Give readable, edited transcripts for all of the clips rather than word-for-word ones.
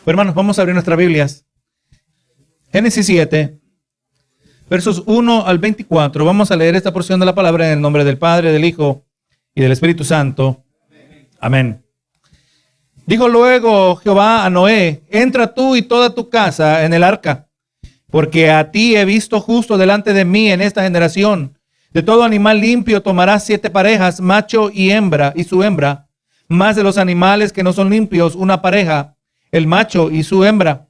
Hermanos, vamos a abrir nuestras Biblias. Génesis 7, versos 1 al 24. Vamos a leer esta porción de la palabra en el nombre del Padre, del Hijo y del Espíritu Santo. Amén. Dijo luego Jehová a Noé: entra tú y toda tu casa en el arca, porque a ti he visto justo delante de mí en esta generación. De todo animal limpio tomarás 7 parejas, macho y hembra, y su hembra. Más de los animales que no son limpios, una pareja, el macho y su hembra.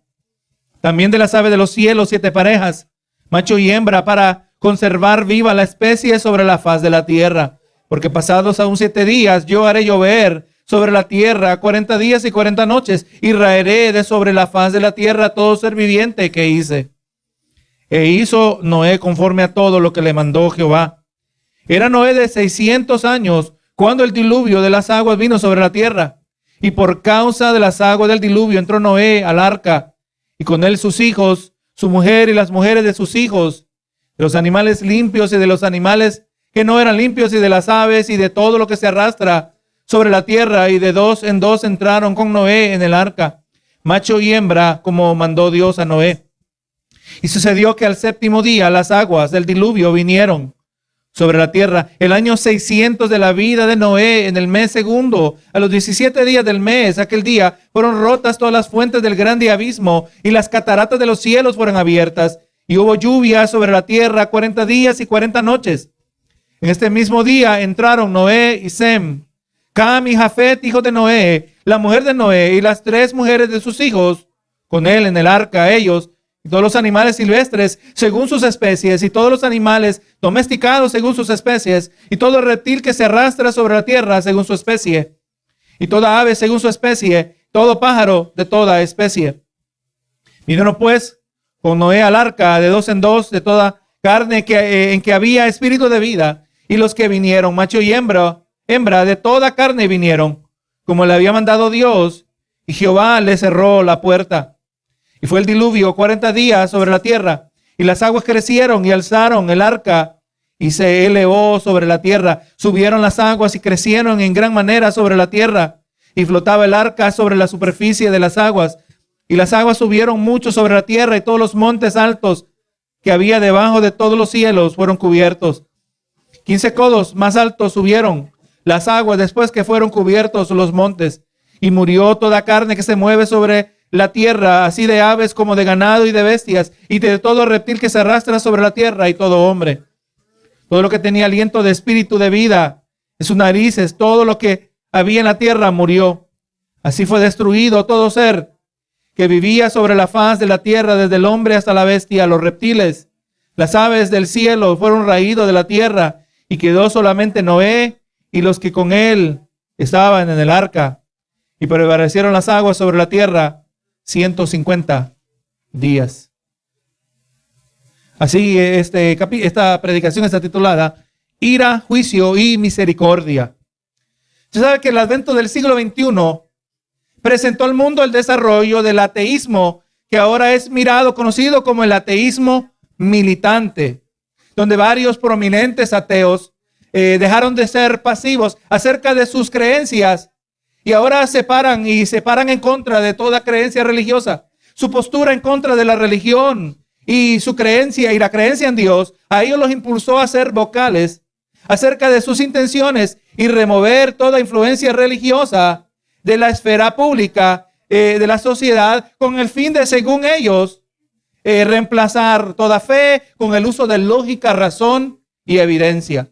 También de las aves de los cielos 7 parejas, macho y hembra, para conservar viva la especie sobre la faz de la tierra. Porque pasados aún 7 días yo haré llover sobre la tierra 40 días y 40 noches, y raeré de sobre la faz de la tierra todo ser viviente que hice. E hizo Noé conforme a todo lo que le mandó Jehová. Era Noé de 600 años cuando el diluvio de las aguas vino sobre la tierra. Y por causa de las aguas del diluvio entró Noé al arca, y con él sus hijos, su mujer y las mujeres de sus hijos, de los animales limpios y de los animales que no eran limpios, y de las aves y de todo lo que se arrastra sobre la tierra. Y de 2 en 2 entraron con Noé en el arca, macho y hembra, como mandó Dios a Noé. Y sucedió que al 7º día las aguas del diluvio vinieron sobre la tierra. El año 600 de la vida de Noé, en el mes segundo, a los 17 días del mes, aquel día, fueron rotas todas las fuentes del grande abismo, y las cataratas de los cielos fueron abiertas, y hubo lluvia sobre la tierra 40 días y 40 noches. En este mismo día entraron Noé y Sem, Cam y Jafet, hijos de Noé, la mujer de Noé, y las 3 mujeres de sus hijos, con él en el arca, ellos, y todos los animales silvestres según sus especies, y todos los animales domesticados según sus especies, y todo reptil que se arrastra sobre la tierra según su especie, y toda ave según su especie, todo pájaro de toda especie. Vinieron pues con Noé al arca de 2 en 2 de toda carne en que había espíritu de vida, y los que vinieron, macho y hembra de toda carne vinieron, como le había mandado Dios, y Jehová le cerró la puerta. Y fue el diluvio 40 días sobre la tierra, y las aguas crecieron y alzaron el arca, y se elevó sobre la tierra. Subieron las aguas y crecieron en gran manera sobre la tierra, y flotaba el arca sobre la superficie de las aguas. Y las aguas subieron mucho sobre la tierra, y todos los montes altos que había debajo de todos los cielos fueron cubiertos. 15 codos más altos subieron las aguas después que fueron cubiertos los montes. Y murió toda carne que se mueve sobre la tierra, así de aves como de ganado y de bestias, y de todo reptil que se arrastra sobre la tierra, y todo hombre. Todo lo que tenía aliento de espíritu de vida en sus narices, todo lo que había en la tierra murió. Así fue destruido todo ser que vivía sobre la faz de la tierra, desde el hombre hasta la bestia, los reptiles. Las aves del cielo fueron raídos de la tierra, y quedó solamente Noé y los que con él estaban en el arca. Y prevalecieron las aguas sobre la tierra 150 días. Así esta predicación está titulada Ira, Juicio y Misericordia. Usted sabe que el advento del siglo XXI presentó al mundo el desarrollo del ateísmo, que ahora es conocido como el ateísmo militante, donde varios prominentes ateos dejaron de ser pasivos acerca de sus creencias, y ahora se paran en contra de toda creencia religiosa. Su postura en contra de la religión y su creencia y la creencia en Dios, a ellos los impulsó a ser vocales acerca de sus intenciones y remover toda influencia religiosa de la esfera pública de la sociedad, con el fin de, según ellos, reemplazar toda fe con el uso de lógica, razón y evidencia,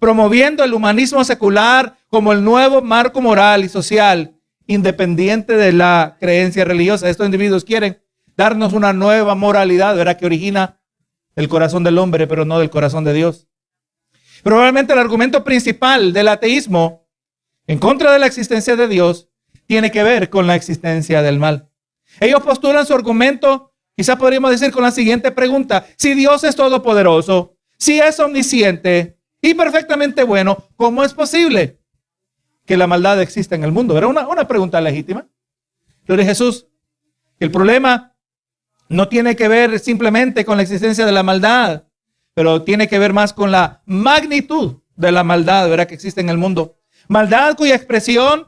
promoviendo el humanismo secular como el nuevo marco moral y social, independiente de la creencia religiosa. Estos individuos quieren darnos una nueva moralidad, ¿verdad?, que origina el corazón del hombre, pero no del corazón de Dios. Probablemente el argumento principal del ateísmo en contra de la existencia de Dios tiene que ver con la existencia del mal. Ellos postulan su argumento, quizá podríamos decir, con la siguiente pregunta: si Dios es todopoderoso, si es omnisciente y perfectamente bueno, ¿cómo es posible que la maldad exista en el mundo? Era una pregunta legítima. Pero Jesús, el problema no tiene que ver simplemente con la existencia de la maldad, pero tiene que ver más con la magnitud de la maldad, ¿verdad?, que existe en el mundo. Maldad cuya expresión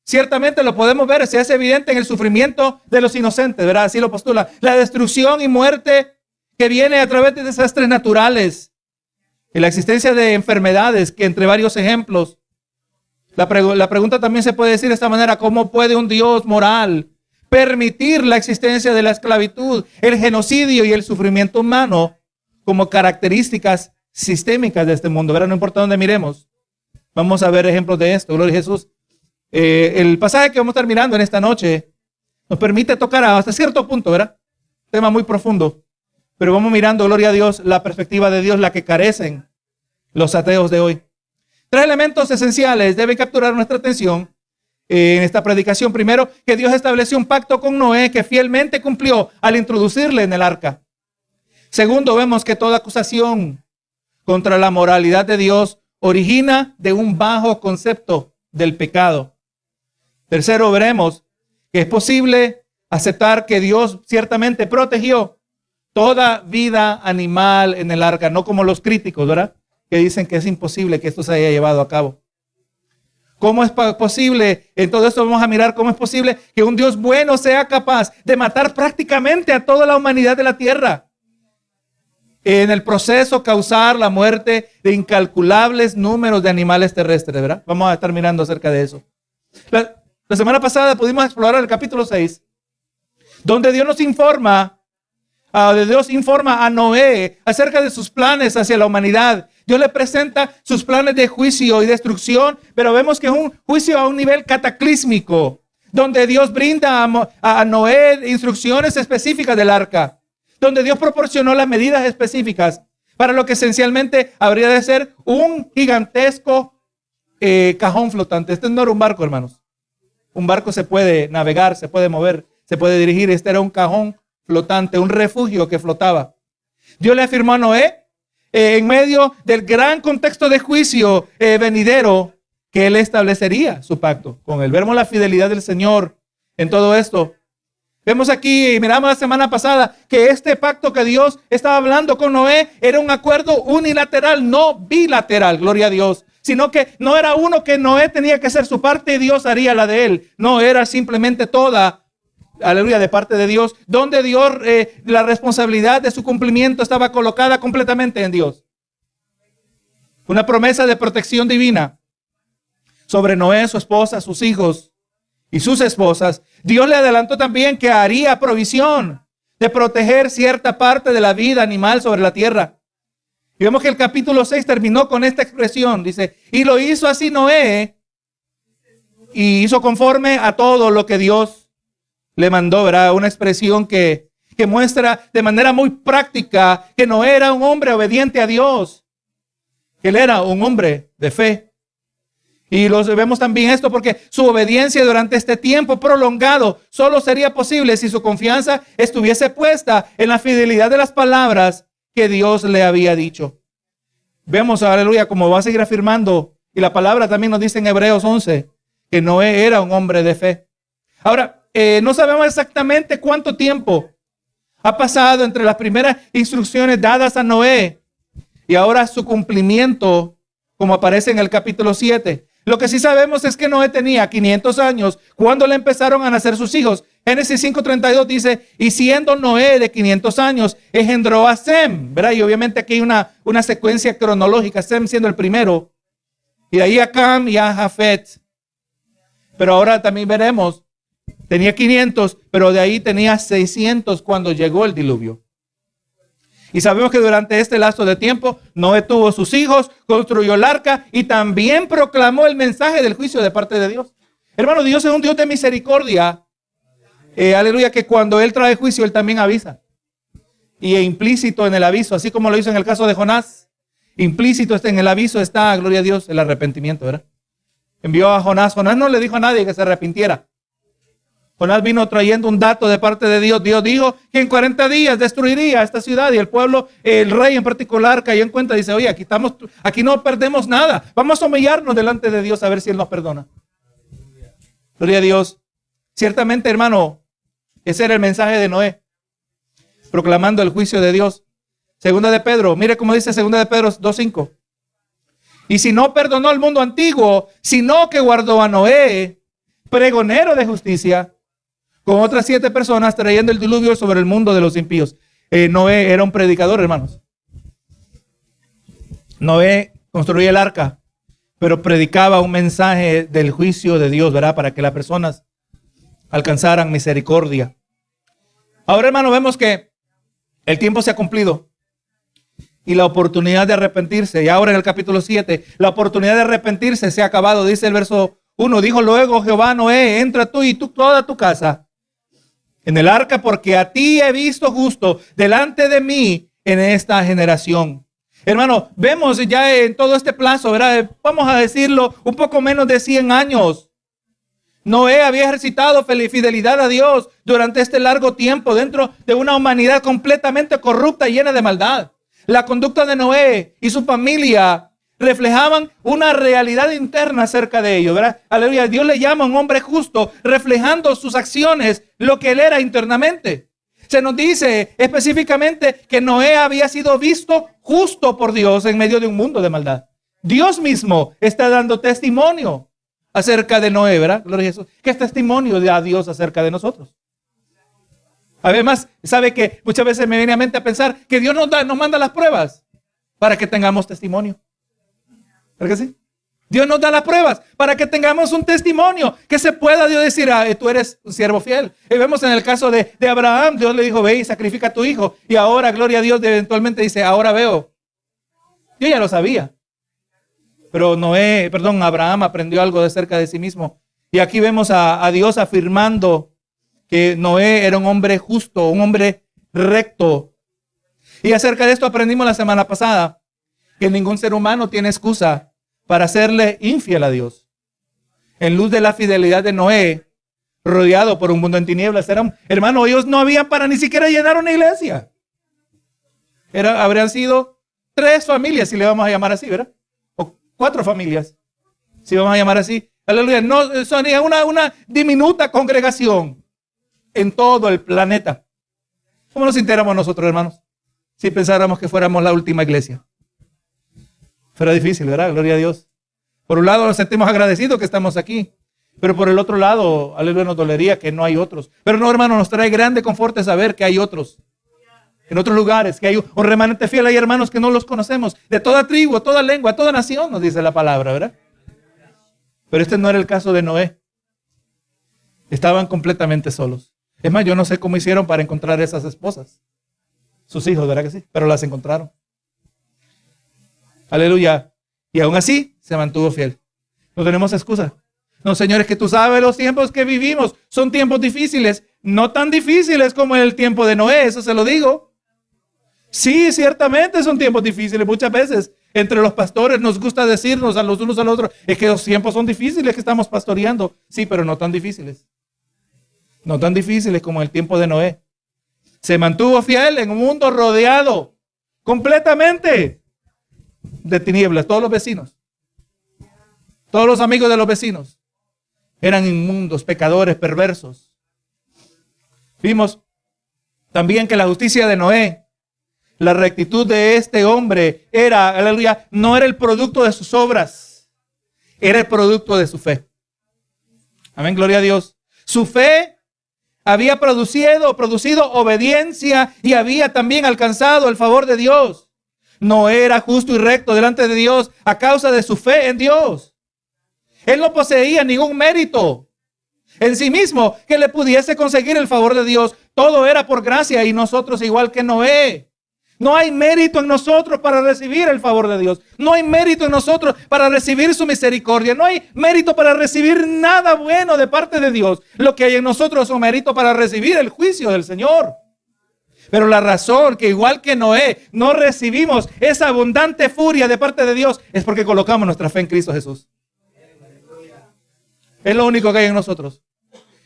ciertamente lo podemos ver, se hace evidente en el sufrimiento de los inocentes, ¿verdad? Así lo postula. La destrucción y muerte que viene a través de desastres naturales y la existencia de enfermedades, que entre varios ejemplos. La pregunta también se puede decir de esta manera: ¿cómo puede un Dios moral permitir la existencia de la esclavitud, el genocidio y el sufrimiento humano como características sistémicas de este mundo? ¿Verdad? No importa dónde miremos, vamos a ver ejemplos de esto. Gloria a Jesús. El pasaje que vamos a estar mirando en esta noche nos permite tocar hasta cierto punto, ¿verdad? Tema muy profundo. Pero vamos mirando, gloria a Dios, la perspectiva de Dios, la que carecen los ateos de hoy. 3 elementos esenciales deben capturar nuestra atención en esta predicación. Primero, que Dios estableció un pacto con Noé que fielmente cumplió al introducirle en el arca. Segundo, vemos que toda acusación contra la moralidad de Dios origina de un bajo concepto del pecado. Tercero, veremos que es posible aceptar que Dios ciertamente protegió toda vida animal en el arca, no como los críticos, ¿verdad?, que dicen que es imposible que esto se haya llevado a cabo. ¿Cómo es posible? En todo esto vamos a mirar cómo es posible que un Dios bueno sea capaz de matar prácticamente a toda la humanidad de la tierra. En el proceso causar la muerte de incalculables números de animales terrestres, ¿verdad? Vamos a estar mirando acerca de eso. La semana pasada pudimos explorar el capítulo 6, donde Dios informa a Noé acerca de sus planes hacia la humanidad. Dios le presenta sus planes de juicio y destrucción, pero vemos que es un juicio a un nivel cataclísmico, donde Dios brinda a Noé instrucciones específicas del arca, donde Dios proporcionó las medidas específicas para lo que esencialmente habría de ser un gigantesco cajón flotante. Este no era un barco, hermanos. Un barco se puede navegar, se puede mover, se puede dirigir. Este era un cajón flotante, un refugio que flotaba. Dios le afirmó a Noé, en medio del gran contexto de juicio venidero, que él establecería su pacto con él. Vemos la fidelidad del Señor en todo esto. Vemos aquí, miramos la semana pasada, que este pacto que Dios estaba hablando con Noé era un acuerdo unilateral, no bilateral, gloria a Dios. Sino que no era uno que Noé tenía que hacer su parte y Dios haría la de él. No, era simplemente toda, aleluya, de parte de Dios, donde Dios, la responsabilidad de su cumplimiento estaba colocada completamente en Dios. Una promesa de protección divina sobre Noé, su esposa, sus hijos y sus esposas. Dios le adelantó también que haría provisión de proteger cierta parte de la vida animal sobre la tierra. Y vemos que el capítulo 6 terminó con esta expresión. Dice, y lo hizo así Noé, y hizo conforme a todo lo que Dios le mandó, ¿verdad? Una expresión que muestra de manera muy práctica que Noé era un hombre obediente a Dios, que él era un hombre de fe. Y vemos también esto porque su obediencia durante este tiempo prolongado solo sería posible si su confianza estuviese puesta en la fidelidad de las palabras que Dios le había dicho. Vemos, aleluya, como va a seguir afirmando, y la palabra también nos dice en Hebreos 11, que Noé era un hombre de fe. Ahora, no sabemos exactamente cuánto tiempo ha pasado entre las primeras instrucciones dadas a Noé y ahora su cumplimiento, como aparece en el capítulo 7. Lo que sí sabemos es que Noé tenía 500 años cuando le empezaron a nacer sus hijos. Génesis 5:32 dice, y siendo Noé de 500 años, engendró a Sem, ¿verdad? Y obviamente aquí hay una secuencia cronológica, Sem siendo el primero, y de ahí a Cam y a Jafet. Pero ahora también veremos, tenía 500, pero de ahí tenía 600 cuando llegó el diluvio. Y sabemos que durante este lapso de tiempo, Noé tuvo sus hijos, construyó el arca y también proclamó el mensaje del juicio de parte de Dios. Hermano, Dios es un Dios de misericordia. Aleluya, que cuando Él trae juicio, Él también avisa. Y implícito en el aviso, así como lo hizo en el caso de Jonás, implícito en el aviso está, gloria a Dios, el arrepentimiento, ¿verdad? Envió a Jonás. Jonás no le dijo a nadie que se arrepintiera. Jonás vino trayendo un dato de parte de Dios. Dios dijo que en 40 días destruiría esta ciudad y el pueblo, el rey en particular, cayó en cuenta y dice, oye, aquí no perdemos nada. Vamos a humillarnos delante de Dios a ver si Él nos perdona. Gloria a Dios. Ciertamente, hermano, ese era el mensaje de Noé, proclamando el juicio de Dios. Segunda de Pedro, mire cómo dice Segunda de Pedro 2:5. Y si no perdonó al mundo antiguo, sino que guardó a Noé, pregonero de justicia, con otras 7 personas trayendo el diluvio sobre el mundo de los impíos. Noé era un predicador, hermanos. Noé construía el arca, pero predicaba un mensaje del juicio de Dios, ¿verdad? Para que las personas alcanzaran misericordia. Ahora, hermanos, vemos que el tiempo se ha cumplido y la oportunidad de arrepentirse. Y ahora en el capítulo 7, la oportunidad de arrepentirse se ha acabado. Dice el verso 1, dijo luego Jehová a Noé, entra tú y toda tu casa en el arca, porque a ti he visto justo delante de mí en esta generación. Hermano, vemos ya en todo este plazo, ¿verdad? Vamos a decirlo, un poco menos de 100 años. Noé había ejercitado fidelidad a Dios durante este largo tiempo dentro de una humanidad completamente corrupta y llena de maldad. La conducta de Noé y su familia reflejaban una realidad interna acerca de ellos, ¿verdad? Aleluya. Dios le llama a un hombre justo, reflejando sus acciones, lo que él era internamente. Se nos dice específicamente que Noé había sido visto justo por Dios en medio de un mundo de maldad. Dios mismo está dando testimonio acerca de Noé, ¿verdad? Gloria a Jesús. ¿Qué testimonio da Dios acerca de nosotros? Además, sabe que muchas veces me viene a mente a pensar que Dios nos manda las pruebas para que tengamos testimonio. ¿Verdad que sí? Dios nos da las pruebas para que tengamos un testimonio, que se pueda Dios decir, tú eres un siervo fiel. Y vemos en el caso de Abraham, Dios le dijo, ve y sacrifica a tu hijo. Y ahora, gloria a Dios, eventualmente dice, ahora veo. Yo ya lo sabía. Pero Abraham aprendió algo de cerca de sí mismo. Y aquí vemos a Dios afirmando que Noé era un hombre justo, un hombre recto. Y acerca de esto aprendimos la semana pasada, que ningún ser humano tiene excusa para serle infiel a Dios. En luz de la fidelidad de Noé, rodeado por un mundo en tinieblas, hermano, ellos no habían para ni siquiera llenar una iglesia. Habrían sido 3 familias, si le vamos a llamar así, ¿verdad? O 4 familias, si vamos a llamar así. Aleluya, no son una diminuta congregación en todo el planeta. ¿Cómo nos sintiéramos nosotros, hermanos, si pensáramos que fuéramos la última iglesia? Fuera difícil, ¿verdad? Gloria a Dios. Por un lado nos sentimos agradecidos que estamos aquí, pero por el otro lado, aleluya, nos dolería que no hay otros. Pero no, hermano, nos trae grande confort saber que hay otros. En otros lugares, que hay un remanente fiel. Hay hermanos que no los conocemos, de toda tribu, toda lengua, toda nación, nos dice la palabra, ¿verdad? Pero este no era el caso de Noé. Estaban completamente solos. Es más, yo no sé cómo hicieron para encontrar esas esposas. Sus hijos, ¿verdad que sí? Pero las encontraron. Aleluya. Y aún así se mantuvo fiel. No tenemos excusa. No, señores, que tú sabes los tiempos que vivimos. Son tiempos difíciles. No tan difíciles como el tiempo de Noé, eso se lo digo. Sí, ciertamente son tiempos difíciles. Muchas veces entre los pastores nos gusta decirnos a los unos a los otros, es que los tiempos son difíciles que estamos pastoreando. Sí, pero no tan difíciles. No tan difíciles como el tiempo de Noé. Se mantuvo fiel en un mundo rodeado completamente de tinieblas. Todos los vecinos, todos los amigos de los vecinos eran inmundos, pecadores, perversos. Vimos también que la justicia de Noé, la rectitud de este hombre era, aleluya, no era el producto de sus obras, era el producto de su fe. Amén, gloria a Dios. Su fe había producido obediencia y había también alcanzado el favor de Dios. No era justo y recto delante de Dios a causa de su fe en Dios. Él no poseía ningún mérito en sí mismo que le pudiese conseguir el favor de Dios. Todo era por gracia y nosotros igual que Noé. No hay mérito en nosotros para recibir el favor de Dios. No hay mérito en nosotros para recibir su misericordia. No hay mérito para recibir nada bueno de parte de Dios. Lo que hay en nosotros es un mérito para recibir el juicio del Señor. Pero la razón que igual que Noé no recibimos esa abundante furia de parte de Dios es porque colocamos nuestra fe en Cristo Jesús. Es lo único que hay en nosotros,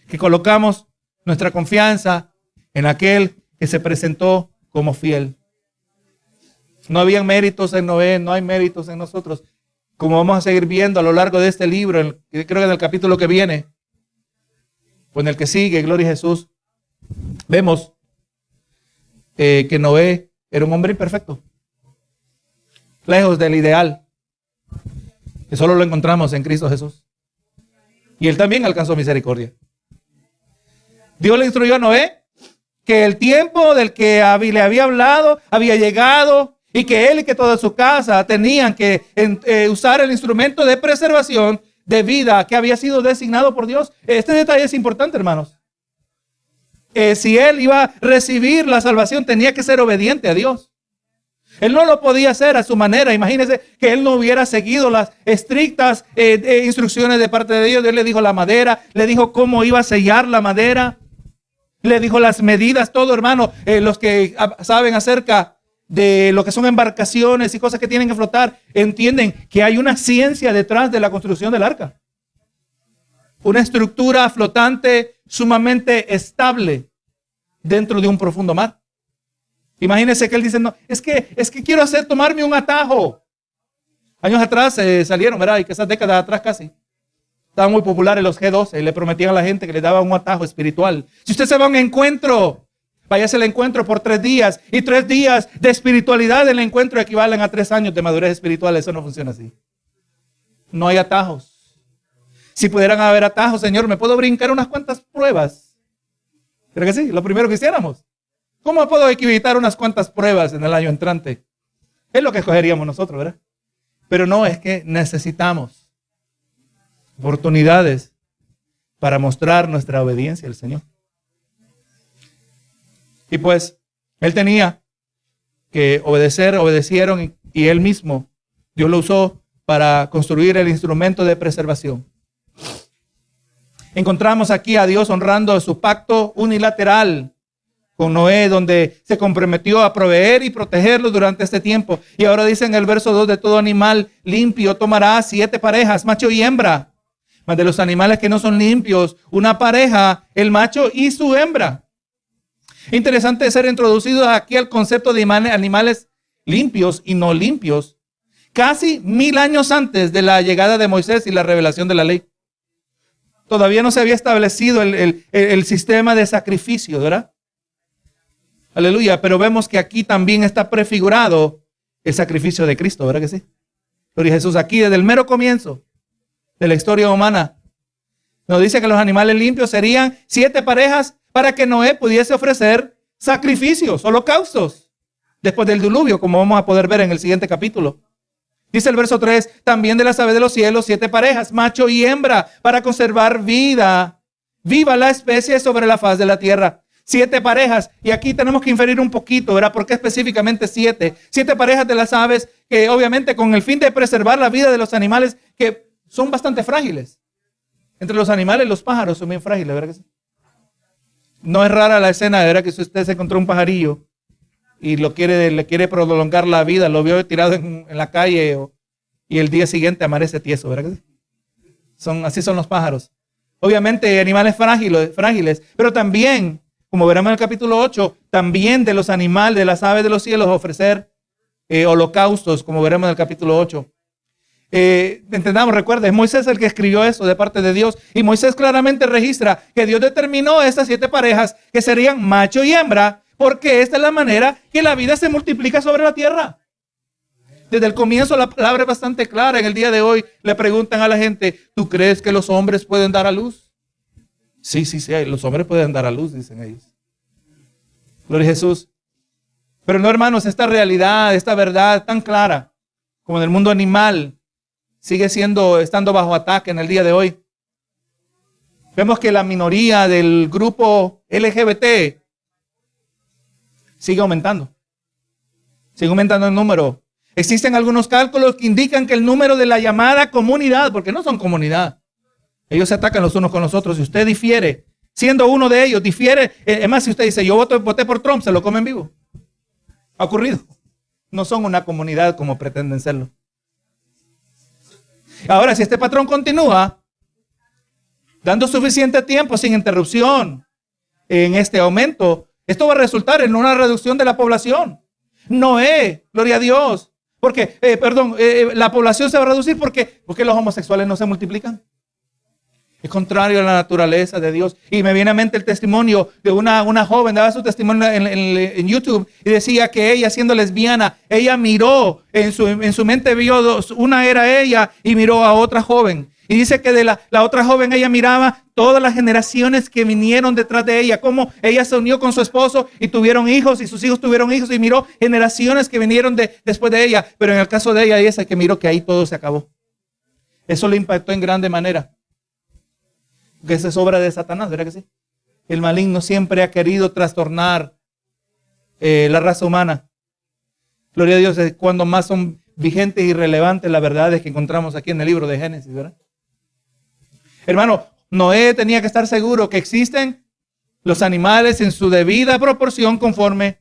que colocamos nuestra confianza en aquel que se presentó como fiel. No habían méritos en Noé, no hay méritos en nosotros. Como vamos a seguir viendo a lo largo de este libro, creo que en el capítulo que viene, o en el que sigue, gloria a Jesús, vemos que Noé era un hombre imperfecto, lejos del ideal, que solo lo encontramos en Cristo Jesús. Y él también alcanzó misericordia. Dios le instruyó a Noé que el tiempo del que le había hablado había llegado y que él y que toda su casa tenían que usar el instrumento de preservación de vida que había sido designado por Dios. Este detalle es importante, hermanos. Si él iba a recibir la salvación, tenía que ser obediente a Dios. Él no lo podía hacer a su manera. Imagínense que él no hubiera seguido las estrictas instrucciones de parte de Dios. Dios le dijo la madera, le dijo cómo iba a sellar la madera, le dijo las medidas, todo, hermano. Los que saben acerca de lo que son embarcaciones y cosas que tienen que flotar, entienden que hay una ciencia detrás de la construcción del arca. Una estructura flotante sumamente estable dentro de un profundo mar. Imagínense que él dice, no, es que quiero tomarme un atajo. Años atrás salieron, ¿verdad? Y que esas décadas atrás casi. Estaban muy populares los G12 y le prometían a la gente que le daban un atajo espiritual. Si usted se va a un encuentro, váyase al encuentro por 3 días. Y 3 días de espiritualidad del encuentro equivalen a 3 años de madurez espiritual. Eso no funciona así. No hay atajos. Si pudieran haber atajos, Señor, ¿me puedo brincar unas cuantas pruebas? ¿Creo que sí? Lo primero que hiciéramos. ¿Cómo puedo evitar unas cuantas pruebas en el año entrante? Es lo que escogeríamos nosotros, ¿verdad? Pero no, es que necesitamos oportunidades para mostrar nuestra obediencia al Señor. Y pues, él tenía que obedecer, obedecieron y él mismo, Dios lo usó para construir el instrumento de preservación. Encontramos aquí a Dios honrando su pacto unilateral con Noé, donde se comprometió a proveer y protegerlo durante este tiempo. Y ahora dice en el verso 2, de todo animal limpio tomará 7 parejas, macho y hembra. Mas de los animales que no son limpios, una pareja, el macho y su hembra. Interesante ser introducidos aquí al concepto de animales limpios y no limpios, casi 1000 años antes de la llegada de Moisés y la revelación de la ley. Todavía no se había establecido el sistema de sacrificio, ¿verdad? Aleluya, pero vemos que aquí también está prefigurado el sacrificio de Cristo, ¿verdad que sí? Gloria a Jesús, aquí desde el mero comienzo de la historia humana, nos dice que los animales limpios serían 7 parejas para que Noé pudiese ofrecer sacrificios, holocaustos, después del diluvio, como vamos a poder ver en el siguiente capítulo. Dice el verso 3, también de las aves de los cielos, 7 parejas, macho y hembra, para conservar vida, viva la especie sobre la faz de la tierra. 7 parejas, y aquí tenemos que inferir un poquito, ¿verdad? ¿Por qué específicamente 7? 7 parejas de las aves, que obviamente con el fin de preservar la vida de los animales, que son bastante frágiles. Entre los animales, los pájaros son bien frágiles, ¿verdad que sí? No es rara la escena, ¿verdad? Que si usted se encontró un pajarillo y le quiere prolongar la vida, lo vio tirado en la calle y el día siguiente amanece tieso, ¿verdad que sí? Así son los pájaros. Obviamente animales frágiles, pero también, como veremos en el capítulo 8, también de los animales, de las aves de los cielos, ofrecer holocaustos, como veremos en el capítulo 8. Entendamos, recuerda, es Moisés el que escribió eso de parte de Dios, y Moisés claramente registra que Dios determinó estas 7 parejas que serían macho y hembra, porque esta es la manera que la vida se multiplica sobre la tierra. Desde el comienzo la palabra es bastante clara. En el día de hoy le preguntan a la gente, ¿tú crees que los hombres pueden dar a luz? Sí, los hombres pueden dar a luz, dicen ellos. Gloria a Jesús. Pero no, hermanos, esta realidad, esta verdad tan clara como en el mundo animal sigue estando bajo ataque en el día de hoy. Vemos que la minoría del grupo LGBT sigue aumentando. Sigue aumentando el número. Existen algunos cálculos que indican que el número de la llamada comunidad, porque no son comunidad, ellos se atacan los unos con los otros. Si usted difiere, siendo uno de ellos, difiere, es más, si usted dice, yo voté por Trump, se lo comen vivo. Ha ocurrido. No son una comunidad como pretenden serlo. Ahora, si este patrón continúa dando suficiente tiempo sin interrupción en este aumento, esto va a resultar en una reducción de la población. Noé, gloria a Dios, porque, la población se va a reducir porque los homosexuales no se multiplican. Es contrario a la naturaleza de Dios. Y me viene a mente el testimonio de una joven, daba su testimonio en YouTube y decía que ella, siendo lesbiana, ella miró, en su mente vio dos, una era ella y miró a otra joven. Y dice que de la otra joven ella miraba todas las generaciones que vinieron detrás de ella, cómo ella se unió con su esposo y tuvieron hijos y sus hijos tuvieron hijos y miró generaciones que vinieron después de ella. Pero en el caso de ella, esa que miró que ahí todo se acabó. Eso le impactó en grande manera. Que esa es obra de Satanás, ¿verdad que sí? El maligno siempre ha querido trastornar la raza humana. Gloria a Dios, es cuando más son vigentes y relevantes las verdades que encontramos aquí en el libro de Génesis, ¿verdad? Hermano, Noé tenía que estar seguro que existen los animales en su debida proporción conforme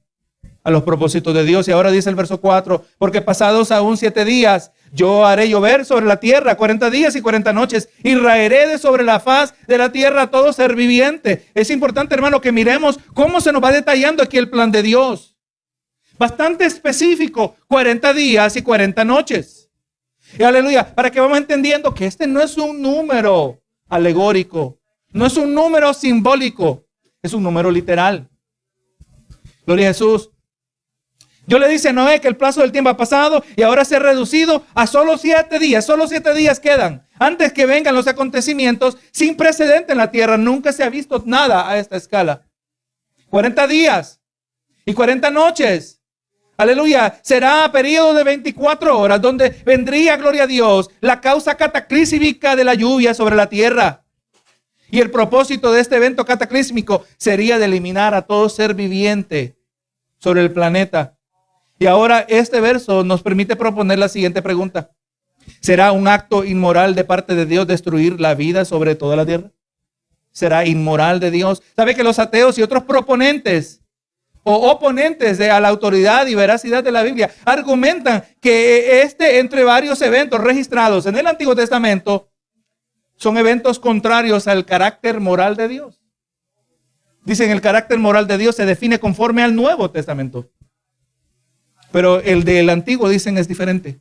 a los propósitos de Dios. Y ahora dice el verso 4, porque pasados aún 7 días, yo haré llover sobre la tierra 40 días y 40 noches, y raeré de sobre la faz de la tierra a todo ser viviente. Es importante, hermano, que miremos cómo se nos va detallando aquí el plan de Dios. Bastante específico, 40 días y 40 noches. Y aleluya, para que vamos entendiendo que este no es un número alegórico, no es un número simbólico, es un número literal. Gloria a Jesús. Dios le dice a Noé que el plazo del tiempo ha pasado y ahora se ha reducido a solo 7 días. Solo 7 días quedan antes que vengan los acontecimientos sin precedente en la tierra. Nunca se ha visto nada a esta escala. 40 días y 40 noches. Aleluya. Será periodo de 24 horas donde vendría, gloria a Dios, la causa cataclísmica de la lluvia sobre la tierra. Y el propósito de este evento cataclísmico sería de eliminar a todo ser viviente sobre el planeta. Y ahora este verso nos permite proponer la siguiente pregunta. ¿Será un acto inmoral de parte de Dios destruir la vida sobre toda la tierra? ¿Será inmoral de Dios? ¿Sabe que los ateos y otros proponentes o oponentes a la autoridad y veracidad de la Biblia argumentan que entre varios eventos registrados en el Antiguo Testamento son eventos contrarios al carácter moral de Dios? Dicen el carácter moral de Dios se define conforme al Nuevo Testamento. Pero el del Antiguo, dicen, es diferente.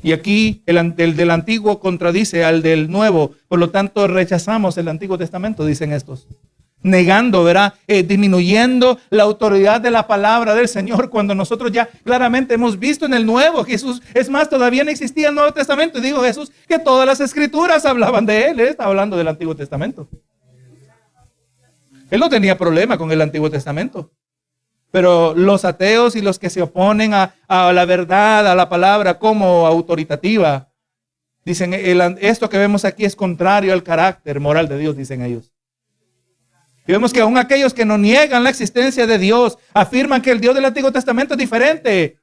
Y aquí el del Antiguo contradice al del Nuevo. Por lo tanto, rechazamos el Antiguo Testamento, dicen estos. Negando, ¿verdad? Disminuyendo la autoridad de la palabra del Señor cuando nosotros ya claramente hemos visto en el Nuevo Jesús. Es más, todavía no existía el Nuevo Testamento. Y dijo Jesús que todas las Escrituras hablaban de Él. Él está hablando del Antiguo Testamento. Él no tenía problema con el Antiguo Testamento. Pero los ateos y los que se oponen a la verdad, a la palabra como autoritativa, dicen, esto que vemos aquí es contrario al carácter moral de Dios, dicen ellos. Y vemos que aún aquellos que no niegan la existencia de Dios, afirman que el Dios del Antiguo Testamento es diferente.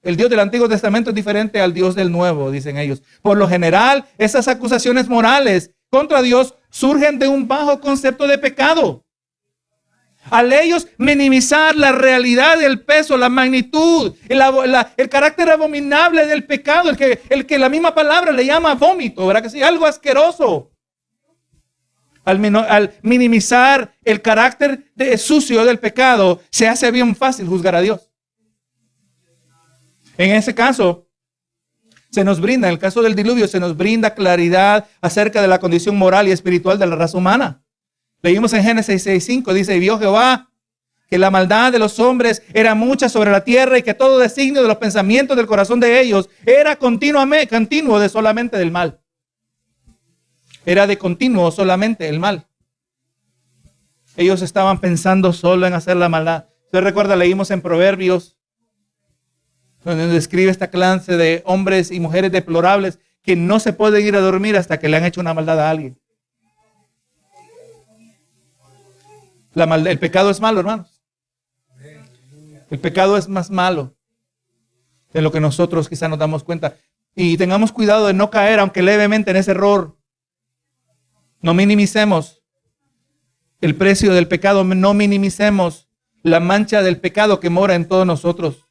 El Dios del Antiguo Testamento es diferente al Dios del Nuevo, dicen ellos. Por lo general, esas acusaciones morales contra Dios surgen de un bajo concepto de pecado. Al ellos minimizar la realidad, el peso, la magnitud, el carácter abominable del pecado, el que la misma palabra le llama vómito, ¿verdad que sí? Algo asqueroso. Al minimizar el carácter sucio del pecado, se hace bien fácil juzgar a Dios. En ese caso, en el caso del diluvio, se nos brinda claridad acerca de la condición moral y espiritual de la raza humana. Leímos en Génesis 6:5, dice, y vio Jehová que la maldad de los hombres era mucha sobre la tierra y que todo designio de los pensamientos del corazón de ellos era continuo de solamente del mal. Era de continuo solamente el mal. Ellos estaban pensando solo en hacer la maldad. ¿Usted recuerda? Leímos en Proverbios, donde describe esta clase de hombres y mujeres deplorables que no se pueden ir a dormir hasta que le han hecho una maldad a alguien. El pecado es malo, hermanos. El pecado es más malo de lo que nosotros quizás nos damos cuenta. Y tengamos cuidado de no caer, aunque levemente, en ese error. No minimicemos el precio del pecado. No minimicemos la mancha del pecado que mora en todos nosotros.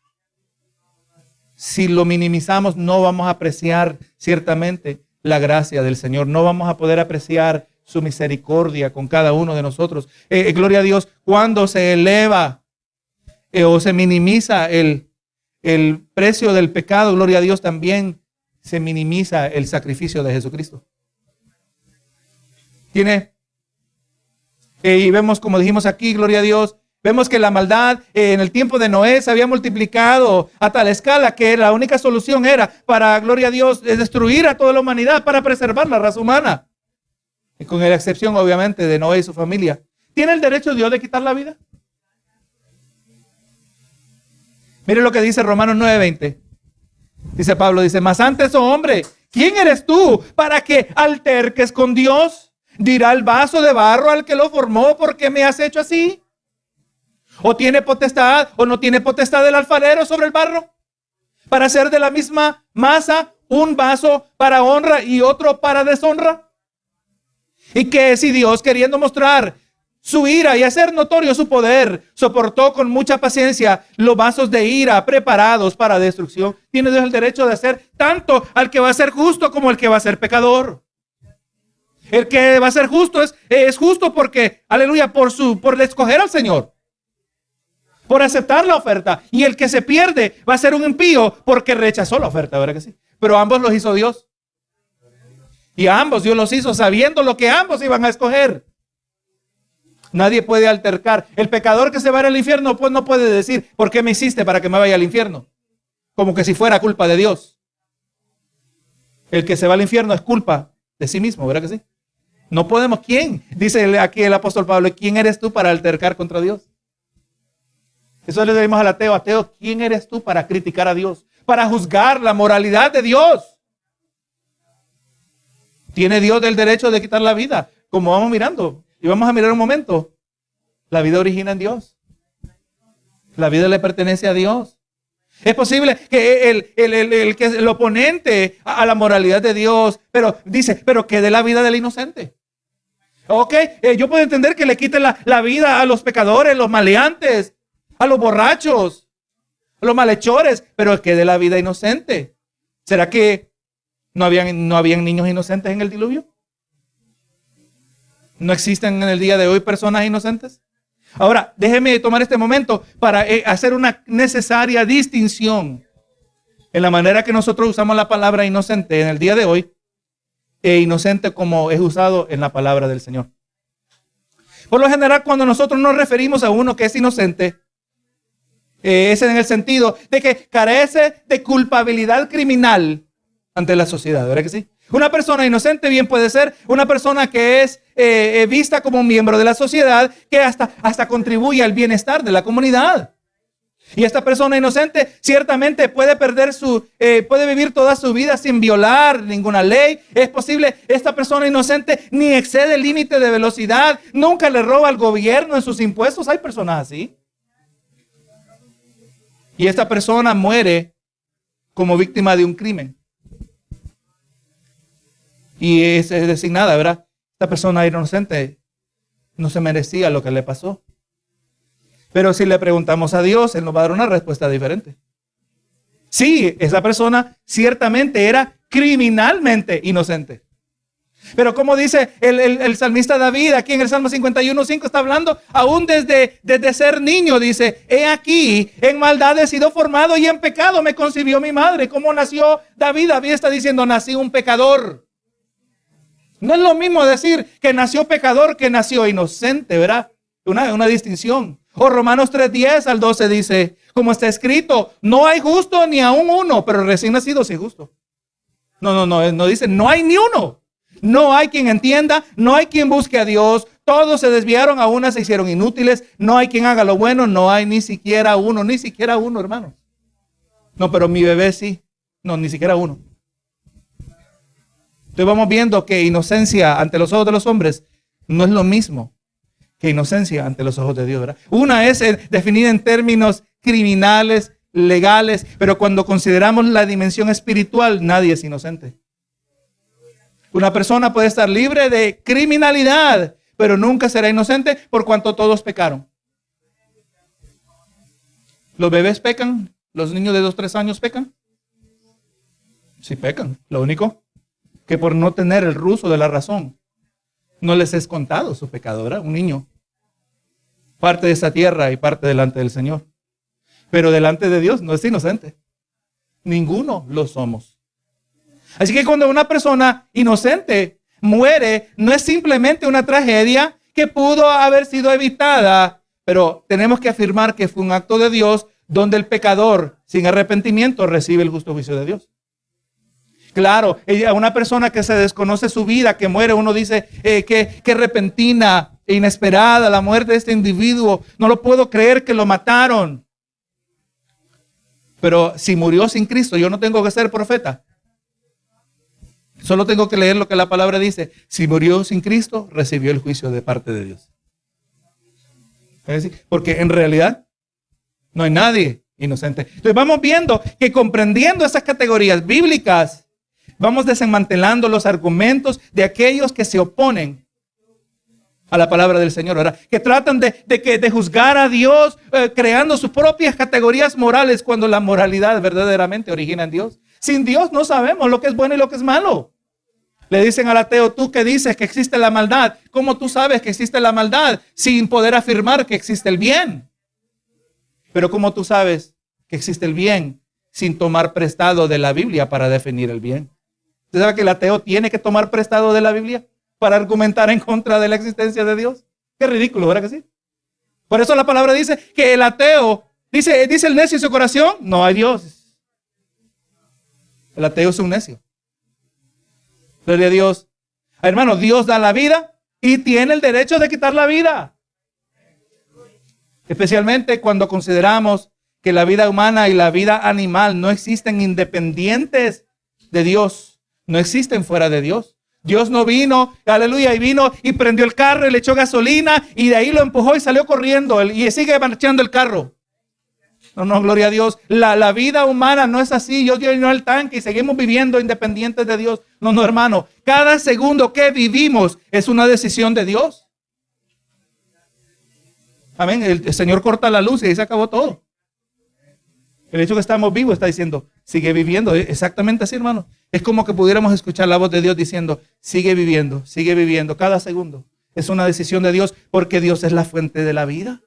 Si lo minimizamos, no vamos a apreciar ciertamente la gracia del Señor. No vamos a poder apreciar su misericordia con cada uno de nosotros. Gloria a Dios, cuando se eleva o se minimiza el precio del pecado, gloria a Dios, también se minimiza el sacrificio de Jesucristo. Y vemos, como dijimos aquí, gloria a Dios, Vemos que la maldad en el tiempo de Noé se había multiplicado a tal escala que la única solución era, para gloria a Dios, destruir a toda la humanidad para preservar la raza humana. Y con la excepción, obviamente, de Noé y su familia. ¿Tiene el derecho Dios de quitar la vida? Mire lo que dice Romanos 9:20. Dice Pablo, dice, mas antes, oh hombre, ¿quién eres tú para que alterques con Dios? Dirá el vaso de barro al que lo formó, ¿por qué me has hecho así? ¿O tiene potestad o no tiene potestad el alfarero sobre el barro? Para hacer de la misma masa un vaso para honra y otro para deshonra. Y que si Dios, queriendo mostrar su ira y hacer notorio su poder, soportó con mucha paciencia los vasos de ira preparados para destrucción, tiene Dios el derecho de hacer tanto al que va a ser justo como al que va a ser pecador. El que va a ser justo es justo porque, aleluya, por escoger al Señor, por aceptar la oferta. Y el que se pierde va a ser un impío porque rechazó la oferta, ¿verdad que sí? Pero ambos los hizo Dios. Y a ambos Dios los hizo sabiendo lo que ambos iban a escoger. Nadie puede altercar. El pecador que se va al infierno, pues no puede decir, ¿por qué me hiciste para que me vaya al infierno? Como que si fuera culpa de Dios. El que se va al infierno es culpa de sí mismo, ¿verdad que sí? No podemos. ¿Quién? Dice aquí el apóstol Pablo, ¿quién eres tú para altercar contra Dios? Eso le decimos al ateo. Ateo, ¿quién eres tú para criticar a Dios? Para juzgar la moralidad de Dios. ¿Tiene Dios el derecho de quitar la vida? Como vamos mirando. Y vamos a mirar un momento. La vida origina en Dios. La vida le pertenece a Dios. Es posible que el oponente a la moralidad de Dios, pero dice, pero que dé la vida del inocente. Ok, yo puedo entender que le quite la vida a los pecadores, los maleantes, a los borrachos, a los malhechores, pero que dé la vida inocente. ¿Será que no habían niños inocentes en el diluvio? ¿No existen en el día de hoy personas inocentes? Ahora, déjeme tomar este momento para hacer una necesaria distinción en la manera que nosotros usamos la palabra inocente en el día de hoy e inocente como es usado en la palabra del Señor. Por lo general, cuando nosotros nos referimos a uno que es inocente, es en el sentido de que carece de culpabilidad criminal ante la sociedad, ¿verdad que sí? Una persona inocente bien puede ser una persona que es vista como un miembro de la sociedad, que hasta contribuye al bienestar de la comunidad. Y esta persona inocente ciertamente puede puede vivir toda su vida sin violar ninguna ley. Es posible, esta persona inocente ni excede el límite de velocidad, nunca le roba al gobierno en sus impuestos. Hay personas así. Y esta persona muere como víctima de un crimen. Y es designada, ¿verdad? Esta persona inocente no se merecía lo que le pasó. Pero si le preguntamos a Dios, Él nos va a dar una respuesta diferente. Sí, esa persona ciertamente era criminalmente inocente. Pero como dice el salmista David, aquí en el Salmo 51:5 está hablando, aún desde ser niño, dice, he aquí, en maldad he sido formado y en pecado me concibió mi madre. ¿Cómo nació David? David está diciendo, nací un pecador. No es lo mismo decir que nació pecador que nació inocente, ¿verdad? Una distinción. O Romanos 3:10 al 12 dice, como está escrito, no hay justo ni aún uno, pero recién nacido sí justo. No dice, no hay ni uno. No hay quien entienda, no hay quien busque a Dios. Todos se desviaron, a una se hicieron inútiles. No hay quien haga lo bueno, no hay ni siquiera uno, hermano. No, pero mi bebé sí. No, ni siquiera uno. Entonces vamos viendo que inocencia ante los ojos de los hombres no es lo mismo que inocencia ante los ojos de Dios, ¿verdad? Una es definida en términos criminales, legales, pero cuando consideramos la dimensión espiritual, nadie es inocente. Una persona puede estar libre de criminalidad, pero nunca será inocente por cuanto todos pecaron. ¿Los bebés pecan? ¿Los niños de 2, 3 años pecan? Sí pecan. Lo único que por no tener el uso de la razón, no les es contado su pecado, ¿verdad? Un niño, parte de esta tierra y parte delante del Señor. Pero delante de Dios no es inocente. Ninguno lo somos. Así que cuando una persona inocente muere, no es simplemente una tragedia que pudo haber sido evitada Pero tenemos que afirmar que fue un acto de Dios donde el pecador sin arrepentimiento recibe el justo juicio de Dios. Claro, a una persona que se desconoce su vida, que muere, uno dice que repentina e inesperada la muerte de este individuo. No lo puedo creer que lo mataron. Pero si murió sin Cristo, yo no tengo que ser profeta. Solo tengo que leer lo que la palabra dice. Si murió sin Cristo, recibió el juicio de parte de Dios. Es decir, porque en realidad no hay nadie inocente. Entonces vamos viendo que comprendiendo esas categorías bíblicas, vamos desmantelando los argumentos de aquellos que se oponen a la palabra del Señor, ¿verdad? Que tratan de juzgar a Dios creando sus propias categorías morales cuando la moralidad verdaderamente origina en Dios. Sin Dios no sabemos lo que es bueno y lo que es malo. Le dicen al ateo, tú que dices que existe la maldad, ¿cómo tú sabes que existe la maldad sin poder afirmar que existe el bien? Pero ¿cómo tú sabes que existe el bien sin tomar prestado de la Biblia para definir el bien? ¿Usted sabe que el ateo tiene que tomar prestado de la Biblia para argumentar en contra de la existencia de Dios? Qué ridículo, ¿verdad que sí? Por eso la palabra dice que el ateo, dice el necio en su corazón, no hay Dios. El ateo es un necio. Gloria a Dios. Hermano, Dios da la vida y tiene el derecho de quitar la vida. Especialmente cuando consideramos que la vida humana y la vida animal no existen independientes de Dios. No existen fuera de Dios. Dios no vino, aleluya, y vino y prendió el carro y le echó gasolina y de ahí lo empujó y salió corriendo y sigue marchando el carro. No, gloria a Dios. La vida humana no es así. Dios llenó el tanque y seguimos viviendo independientes de Dios. No, hermano. Cada segundo que vivimos es una decisión de Dios. Amén. El Señor corta la luz y ahí se acabó todo. El hecho que estamos vivos está diciendo, sigue viviendo. Exactamente así, hermano. Es como que pudiéramos escuchar la voz de Dios diciendo, sigue viviendo cada segundo. Es una decisión de Dios porque Dios es la fuente de la vida.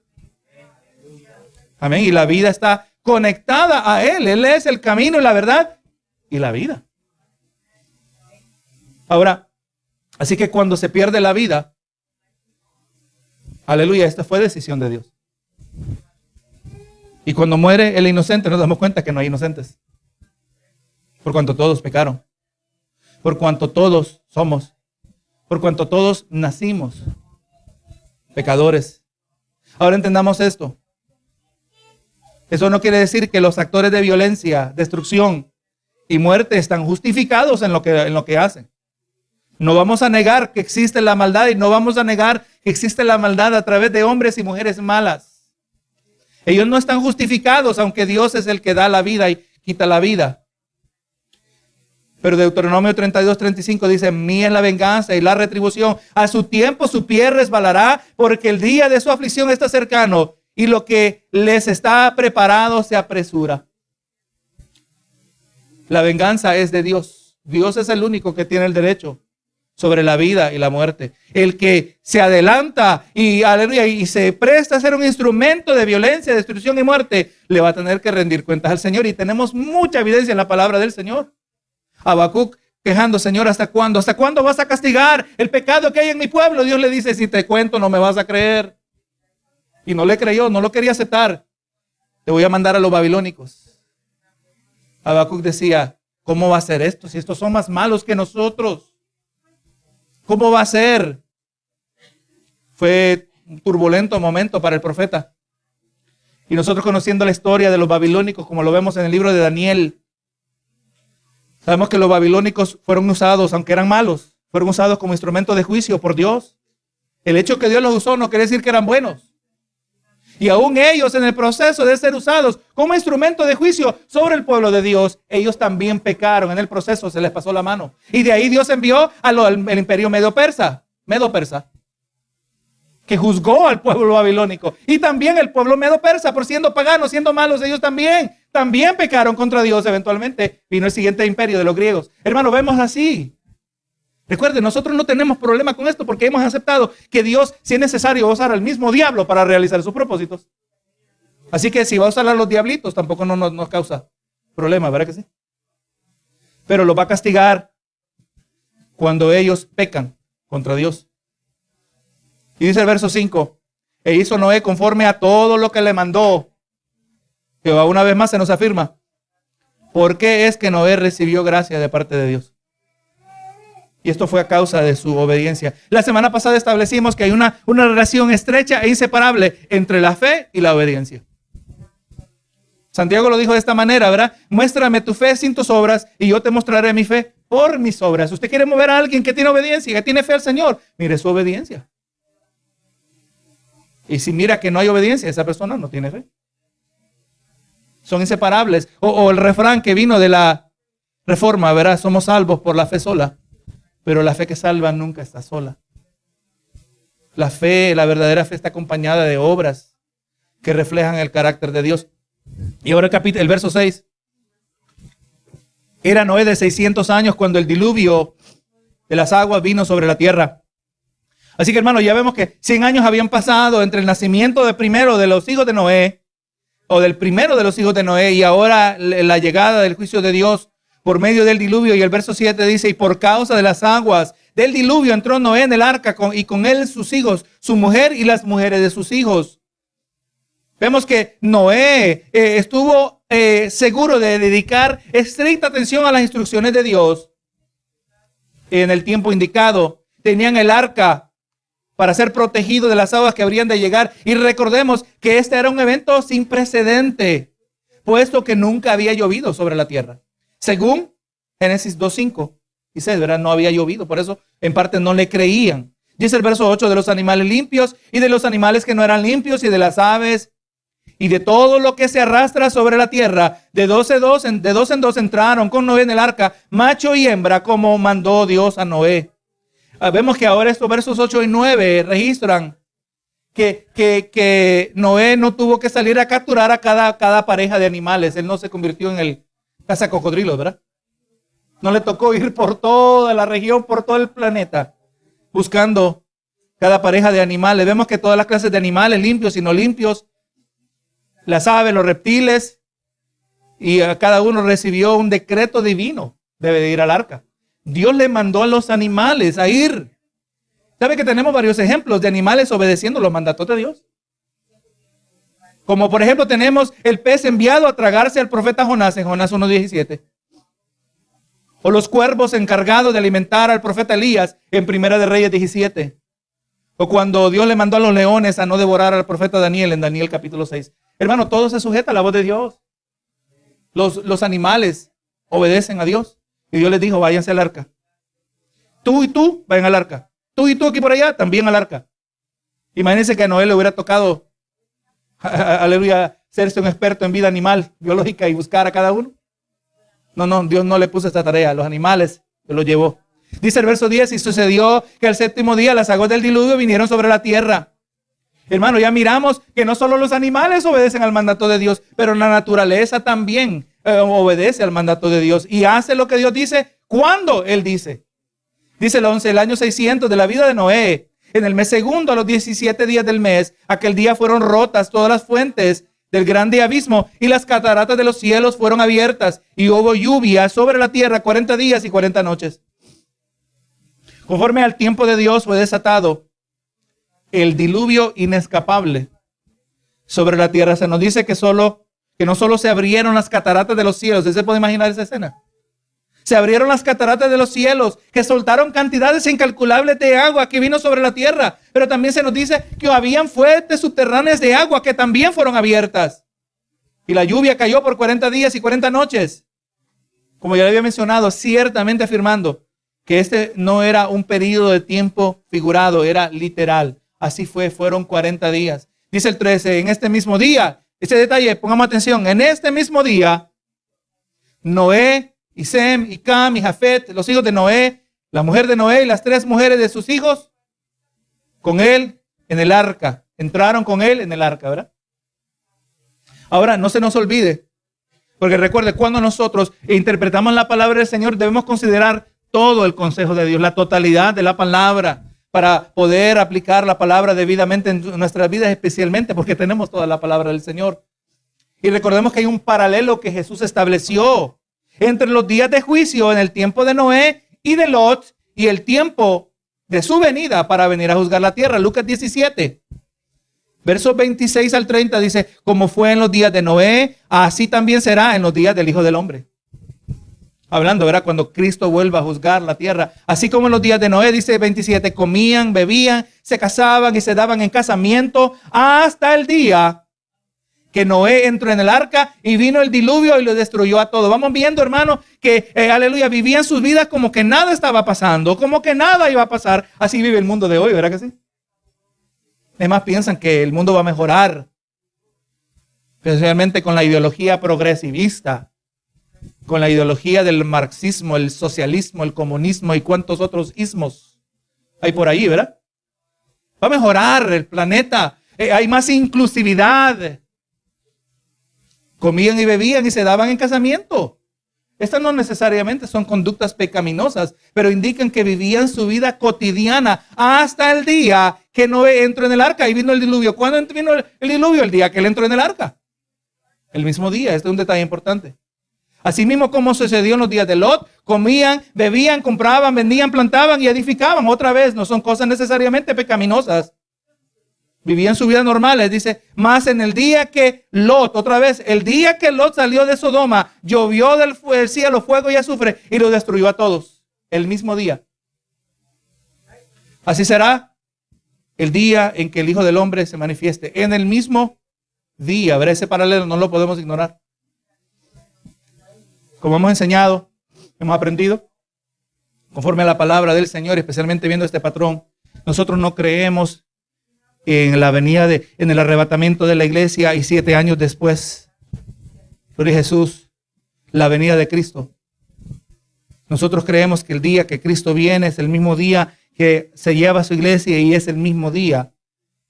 Amén. Y la vida está conectada a Él. Él es el camino y la verdad y la vida. Ahora, así que cuando se pierde la vida, aleluya, esta fue decisión de Dios. Y cuando muere el inocente, nos damos cuenta que no hay inocentes. Por cuanto todos pecaron. Por cuanto todos somos. Por cuanto todos nacimos pecadores. Ahora entendamos esto. Eso no quiere decir que los actores de violencia, destrucción y muerte están justificados en lo que hacen. No vamos a negar que existe la maldad y no vamos a negar que existe la maldad a través de hombres y mujeres malas. Ellos no están justificados, aunque Dios es el que da la vida y quita la vida. Pero Deuteronomio 32:35 dice, mía es la venganza y la retribución. A su tiempo su pie resbalará, porque el día de su aflicción está cercano y lo que les está preparado se apresura. La venganza es de Dios. Dios es el único que tiene el derecho sobre la vida y la muerte. El que se adelanta y, aleluya, y se presta a ser un instrumento de violencia, destrucción y muerte, le va a tener que rendir cuentas al Señor. Y tenemos mucha evidencia en la palabra del Señor. Habacuc quejando, Señor, ¿hasta cuándo? ¿Hasta cuándo vas a castigar el pecado que hay en mi pueblo? Dios le dice, si te cuento no me vas a creer. Y no le creyó, no lo quería aceptar. Te voy a mandar a los babilónicos. Habacuc decía, ¿cómo va a ser esto? Si estos son más malos que nosotros. ¿Cómo va a ser? Fue un turbulento momento para el profeta. Y nosotros conociendo la historia de los babilónicos, como lo vemos en el libro de Daniel, sabemos que los babilónicos fueron usados, aunque eran malos, fueron usados como instrumento de juicio por Dios. El hecho que Dios los usó no quiere decir que eran buenos. Y aún ellos en el proceso de ser usados como instrumento de juicio sobre el pueblo de Dios, ellos también pecaron. En el proceso se les pasó la mano. Y de ahí Dios envió al imperio medo-persa, que juzgó al pueblo babilónico. Y también el pueblo medo-persa, por siendo paganos, siendo malos, ellos también pecaron contra Dios. Eventualmente vino el siguiente imperio de los griegos. Hermano, vemos así. Recuerden, nosotros no tenemos problema con esto porque hemos aceptado que Dios, si es necesario, va a usar al mismo diablo para realizar sus propósitos. Así que si va a usar a los diablitos, tampoco nos causa problema, ¿verdad que sí? Pero los va a castigar cuando ellos pecan contra Dios. Y dice el verso 5, E hizo Noé conforme a todo lo que le mandó. Jehová una vez más se nos afirma. ¿Por qué es que Noé recibió gracia de parte de Dios? Y esto fue a causa de su obediencia. La semana pasada establecimos que hay una relación estrecha e inseparable entre la fe y la obediencia. Santiago lo dijo de esta manera, ¿verdad? Muéstrame tu fe sin tus obras y yo te mostraré mi fe por mis obras. Usted quiere mover a alguien que tiene obediencia, que tiene fe al Señor. Mire su obediencia. Y si mira que no hay obediencia, esa persona no tiene fe. Son inseparables. O el refrán que vino de la Reforma, ¿verdad? Somos salvos por la fe sola. Pero la fe que salva nunca está sola. La fe, la verdadera fe está acompañada de obras que reflejan el carácter de Dios. Y ahora el verso 6. Era Noé de 600 años cuando el diluvio de las aguas vino sobre la tierra. Así que, hermano, ya vemos que 100 años habían pasado entre el nacimiento del primero de los hijos de Noé, o del primero de los hijos de Noé, y ahora la llegada del juicio de Dios por medio del diluvio. Y el verso 7 dice, y por causa de las aguas del diluvio entró Noé en el arca y con él sus hijos, su mujer y las mujeres de sus hijos. Vemos que Noé estuvo seguro de dedicar estricta atención a las instrucciones de Dios en el tiempo indicado. Tenían el arca para ser protegido de las aguas que habrían de llegar. Y recordemos que este era un evento sin precedente, puesto que nunca había llovido sobre la tierra. Según Génesis 2:5 y 6, ¿verdad? No había llovido, por eso en parte no le creían. Dice el verso 8, de los animales limpios y de los animales que no eran limpios y de las aves y de todo lo que se arrastra sobre la tierra, de dos en dos entraron con Noé en el arca, macho y hembra, como mandó Dios a Noé. Vemos que ahora estos versos 8 y 9 registran que Noé no tuvo que salir a capturar a cada pareja de animales. Él no se convirtió en el cazacocodrilos, ¿verdad? No le tocó ir por toda la región, por todo el planeta, buscando cada pareja de animales. Vemos que todas las clases de animales, limpios y no limpios, las aves, los reptiles, y a cada uno recibió un decreto divino. Debe de ir al arca. Dios le mandó a los animales a ir. ¿Sabe que tenemos varios ejemplos de animales obedeciendo los mandatos de Dios? Como por ejemplo tenemos el pez enviado a tragarse al profeta Jonás en Jonás 1:17. O los cuervos encargados de alimentar al profeta Elías en Primera de Reyes 17. O cuando Dios le mandó a los leones a no devorar al profeta Daniel en Daniel capítulo 6. Hermano, todo se sujeta a la voz de Dios. Los animales obedecen a Dios. Y Dios les dijo, váyanse al arca. Tú y tú, vayan al arca. Tú y tú aquí por allá, también al arca. Imagínense que a Noé le hubiera tocado, aleluya, serse un experto en vida animal, biológica y buscar a cada uno. No, Dios no le puso esta tarea. Los animales los llevó. Dice el verso 10, y sucedió que al séptimo día las aguas del diluvio vinieron sobre la tierra. Hermano, ya miramos que no solo los animales obedecen al mandato de Dios, pero la naturaleza también obedece al mandato de Dios y hace lo que Dios dice cuando Él dice. Dice el 11, el año 600 de la vida de Noé, en el mes segundo, a los 17 días del mes, aquel día fueron rotas todas las fuentes del grande abismo y las cataratas de los cielos fueron abiertas y hubo lluvia sobre la tierra 40 días y 40 noches. Conforme al tiempo de Dios fue desatado el diluvio inescapable sobre la tierra. Se nos dice que no solo se abrieron las cataratas de los cielos. ¿Se puede imaginar esa escena? Se abrieron las cataratas de los cielos que soltaron cantidades incalculables de agua que vino sobre la tierra. Pero también se nos dice que habían fuentes subterráneas de agua que también fueron abiertas. Y la lluvia cayó por 40 días y 40 noches. Como ya le había mencionado, ciertamente afirmando que este no era un periodo de tiempo figurado, era literal. Así fueron 40 días. Dice el 13, en este mismo día, ese detalle, pongamos atención, en este mismo día, Noé y Sem y Cam y Jafet, los hijos de Noé, la mujer de Noé y las 3 mujeres de sus hijos, con él en el arca. Entraron con él en el arca, ¿verdad? Ahora, no se nos olvide, porque recuerde, cuando nosotros interpretamos la palabra del Señor, debemos considerar todo el consejo de Dios, la totalidad de la palabra, para poder aplicar la palabra debidamente en nuestras vidas, especialmente porque tenemos toda la palabra del Señor. Y recordemos que hay un paralelo que Jesús estableció entre los días de juicio en el tiempo de Noé y de Lot y el tiempo de su venida para venir a juzgar la tierra. Lucas 17. Versos 26 al 30 dice, como fue en los días de Noé, así también será en los días del Hijo del Hombre. Hablando, ¿verdad? Cuando Cristo vuelva a juzgar la tierra. Así como en los días de Noé, dice 27, comían, bebían, se casaban y se daban en casamiento hasta el día que Noé entró en el arca y vino el diluvio y lo destruyó a todo. Vamos viendo, hermano, que, aleluya, vivían sus vidas como que nada estaba pasando, como que nada iba a pasar. Así vive el mundo de hoy, ¿verdad que sí? Además piensan que el mundo va a mejorar, especialmente con la ideología progresivista, con la ideología del marxismo, el socialismo, el comunismo y cuantos otros ismos hay por ahí, ¿verdad? Va a mejorar el planeta, hay más inclusividad. Comían y bebían y se daban en casamiento. Estas no necesariamente son conductas pecaminosas, pero indican que vivían su vida cotidiana hasta el día que Noé entró en el arca y vino el diluvio. ¿Cuándo vino el diluvio? El día que él entró en el arca. El mismo día. Este es un detalle importante. Asimismo, como sucedió en los días de Lot, comían, bebían, compraban, vendían, plantaban y edificaban. Otra vez, no son cosas necesariamente pecaminosas. Vivían su vida normal, dice, más en el día que Lot, otra vez, el día que Lot salió de Sodoma, llovió del cielo fuego y azufre y lo destruyó a todos. El mismo día. Así será el día en que el Hijo del Hombre se manifieste. En el mismo día, ver ese paralelo no lo podemos ignorar. Como hemos enseñado, hemos aprendido, conforme a la palabra del Señor, especialmente viendo este patrón, nosotros no creemos en la venida en el arrebatamiento de la iglesia y 7 años después, gloria a Jesús, la venida de Cristo. Nosotros creemos que el día que Cristo viene es el mismo día que se lleva a su iglesia y es el mismo día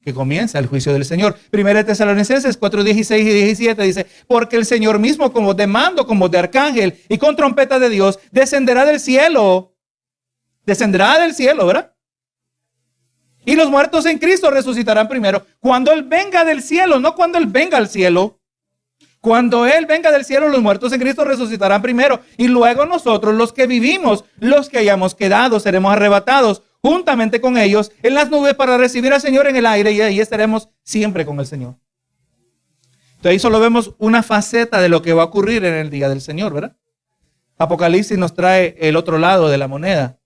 que comienza el juicio del Señor. Primera de Tesalonicenses 4:16 y 17 dice, porque el Señor mismo con voz de mando, con voz de arcángel y con trompeta de Dios descenderá del cielo, ¿verdad? Y los muertos en Cristo resucitarán primero. Cuando Él venga del cielo, no cuando Él venga al cielo. Cuando Él venga del cielo, los muertos en Cristo resucitarán primero. Y luego nosotros, los que vivimos, los que hayamos quedado, seremos arrebatados juntamente con ellos en las nubes para recibir al Señor en el aire. Y ahí estaremos siempre con el Señor. Entonces ahí solo vemos una faceta de lo que va a ocurrir en el día del Señor, ¿verdad? Apocalipsis nos trae el otro lado de la moneda.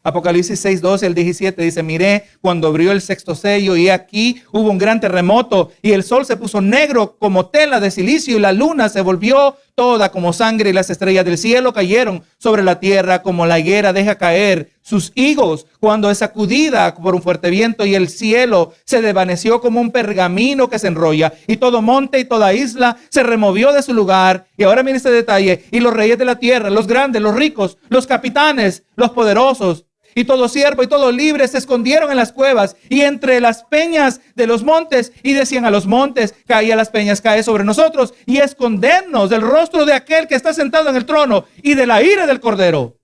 Apocalipsis 6:12 al 17 dice, miré cuando abrió el sexto sello y aquí hubo un gran terremoto y el sol se puso negro como tela de silicio y la luna se volvió toda como sangre y las estrellas del cielo cayeron sobre la tierra como la higuera deja caer sus higos cuando es sacudida por un fuerte viento y el cielo se desvaneció como un pergamino que se enrolla y todo monte y toda isla se removió de su lugar. Y ahora mire este detalle, y los reyes de la tierra, los grandes, los ricos, los capitanes, los poderosos, y todo siervo y todo libre se escondieron en las cuevas y entre las peñas de los montes y decían a los montes, cae a las peñas, cae sobre nosotros y escondernos del rostro de aquel que está sentado en el trono y de la ira del Cordero.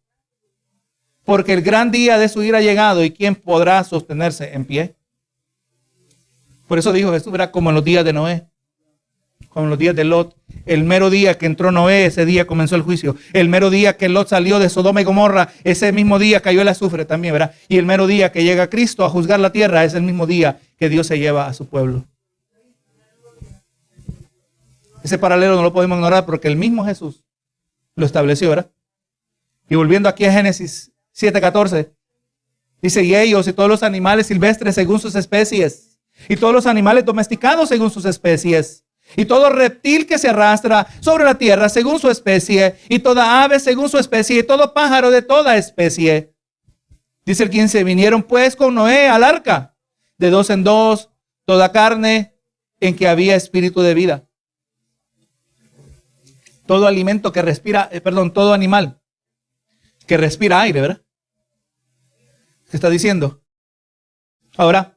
Porque el gran día de su ira ha llegado y ¿quién podrá sostenerse en pie? Por eso dijo Jesús, era como en los días de Noé, como en los días de Lot. El mero día que entró Noé, ese día comenzó el juicio. El mero día que Lot salió de Sodoma y Gomorra, ese mismo día cayó el azufre también, ¿verdad? Y el mero día que llega Cristo a juzgar la tierra, es el mismo día que Dios se lleva a su pueblo. Ese paralelo no lo podemos ignorar porque el mismo Jesús lo estableció, ¿verdad? Y volviendo aquí a Génesis 7:14, dice, y ellos y todos los animales silvestres según sus especies, y todos los animales domesticados según sus especies, y todo reptil que se arrastra sobre la tierra según su especie, y toda ave según su especie, y todo pájaro de toda especie. Dice el 15, vinieron pues con Noé al arca, de 2 en 2, toda carne en que había espíritu de vida. Todo alimento que respira, todo animal que respira aire, ¿verdad? ¿Qué está diciendo? Ahora,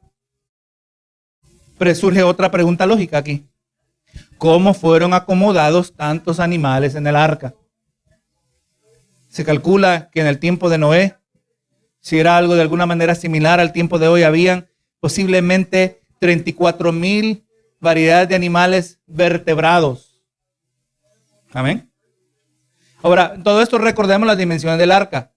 surge otra pregunta lógica aquí. ¿Cómo fueron acomodados tantos animales en el arca? Se calcula que en el tiempo de Noé, si era algo de alguna manera similar al tiempo de hoy, habían posiblemente 34,000 variedades de animales vertebrados. Amén. Ahora, todo esto recordemos las dimensiones del arca.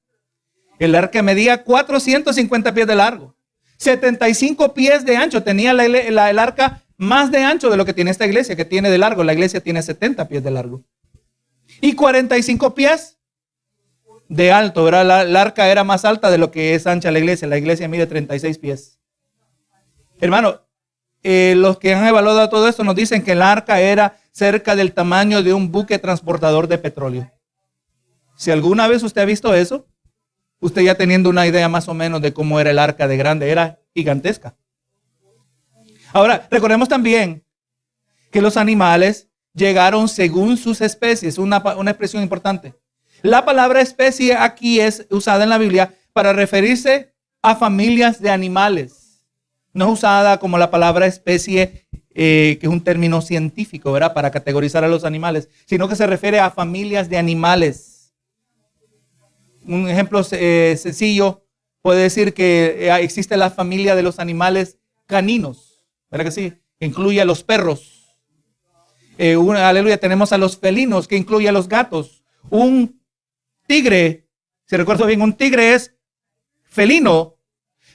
El arca medía 450 pies de largo, 75 pies de ancho. Tenía el arca más de ancho de lo que tiene esta iglesia, que tiene de largo. La iglesia tiene 70 pies de largo. Y 45 pies de alto, ¿verdad? La arca era más alta de lo que es ancha la iglesia. La iglesia mide 36 pies. Hermano, los que han evaluado todo esto nos dicen que el arca era cerca del tamaño de un buque transportador de petróleo. Si alguna vez usted ha visto eso, usted ya teniendo una idea más o menos de cómo era el arca de grande, era gigantesca. Ahora, recordemos también que los animales llegaron según sus especies, una expresión importante. La palabra especie aquí es usada en la Biblia para referirse a familias de animales. No es usada como la palabra especie, que es un término científico, ¿verdad? Para categorizar a los animales, sino que se refiere a familias de animales. Un ejemplo sencillo puede decir que existe la familia de los animales caninos, ¿verdad que sí? Que incluye a los perros. Aleluya, tenemos a los felinos, que incluye a los gatos. Un tigre, si recuerdo bien, un tigre es felino,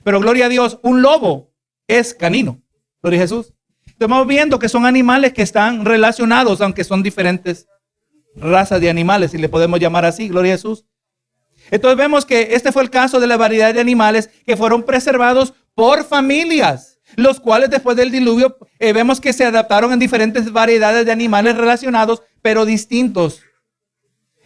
pero gloria a Dios, un lobo es canino. Gloria a Jesús. Estamos viendo que son animales que están relacionados, aunque son diferentes razas de animales, si le podemos llamar así. Gloria a Jesús. Entonces vemos que este fue el caso de la variedad de animales que fueron preservados por familias, los cuales después del diluvio vemos que se adaptaron en diferentes variedades de animales relacionados, pero distintos.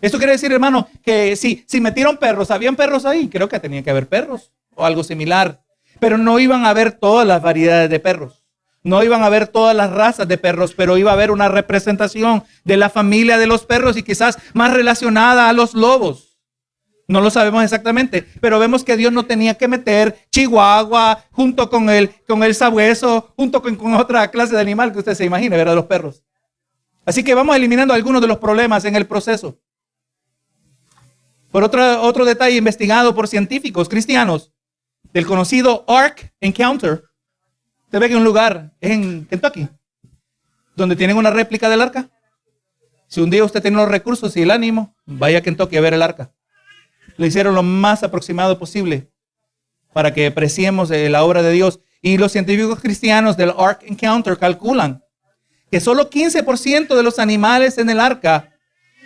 Esto quiere decir, hermano, que si metieron perros, ¿habían perros ahí? Creo que tenía que haber perros o algo similar. Pero no iban a haber todas las variedades de perros. No iban a haber todas las razas de perros, pero iba a haber una representación de la familia de los perros y quizás más relacionada a los lobos. No lo sabemos exactamente, pero vemos que Dios no tenía que meter chihuahua junto con el sabueso, junto con otra clase de animal que usted se imagine, ¿verdad? Los perros. Así que vamos eliminando algunos de los problemas en el proceso. Por otro detalle investigado por científicos cristianos, del conocido Ark Encounter. Usted ve que un lugar es en Kentucky, donde tienen una réplica del arca. Si un día usted tiene los recursos y el ánimo, vaya a Kentucky a ver el arca. Lo hicieron lo más aproximado posible para que apreciemos la obra de Dios. Y los científicos cristianos del Ark Encounter calculan que solo 15% de los animales en el arca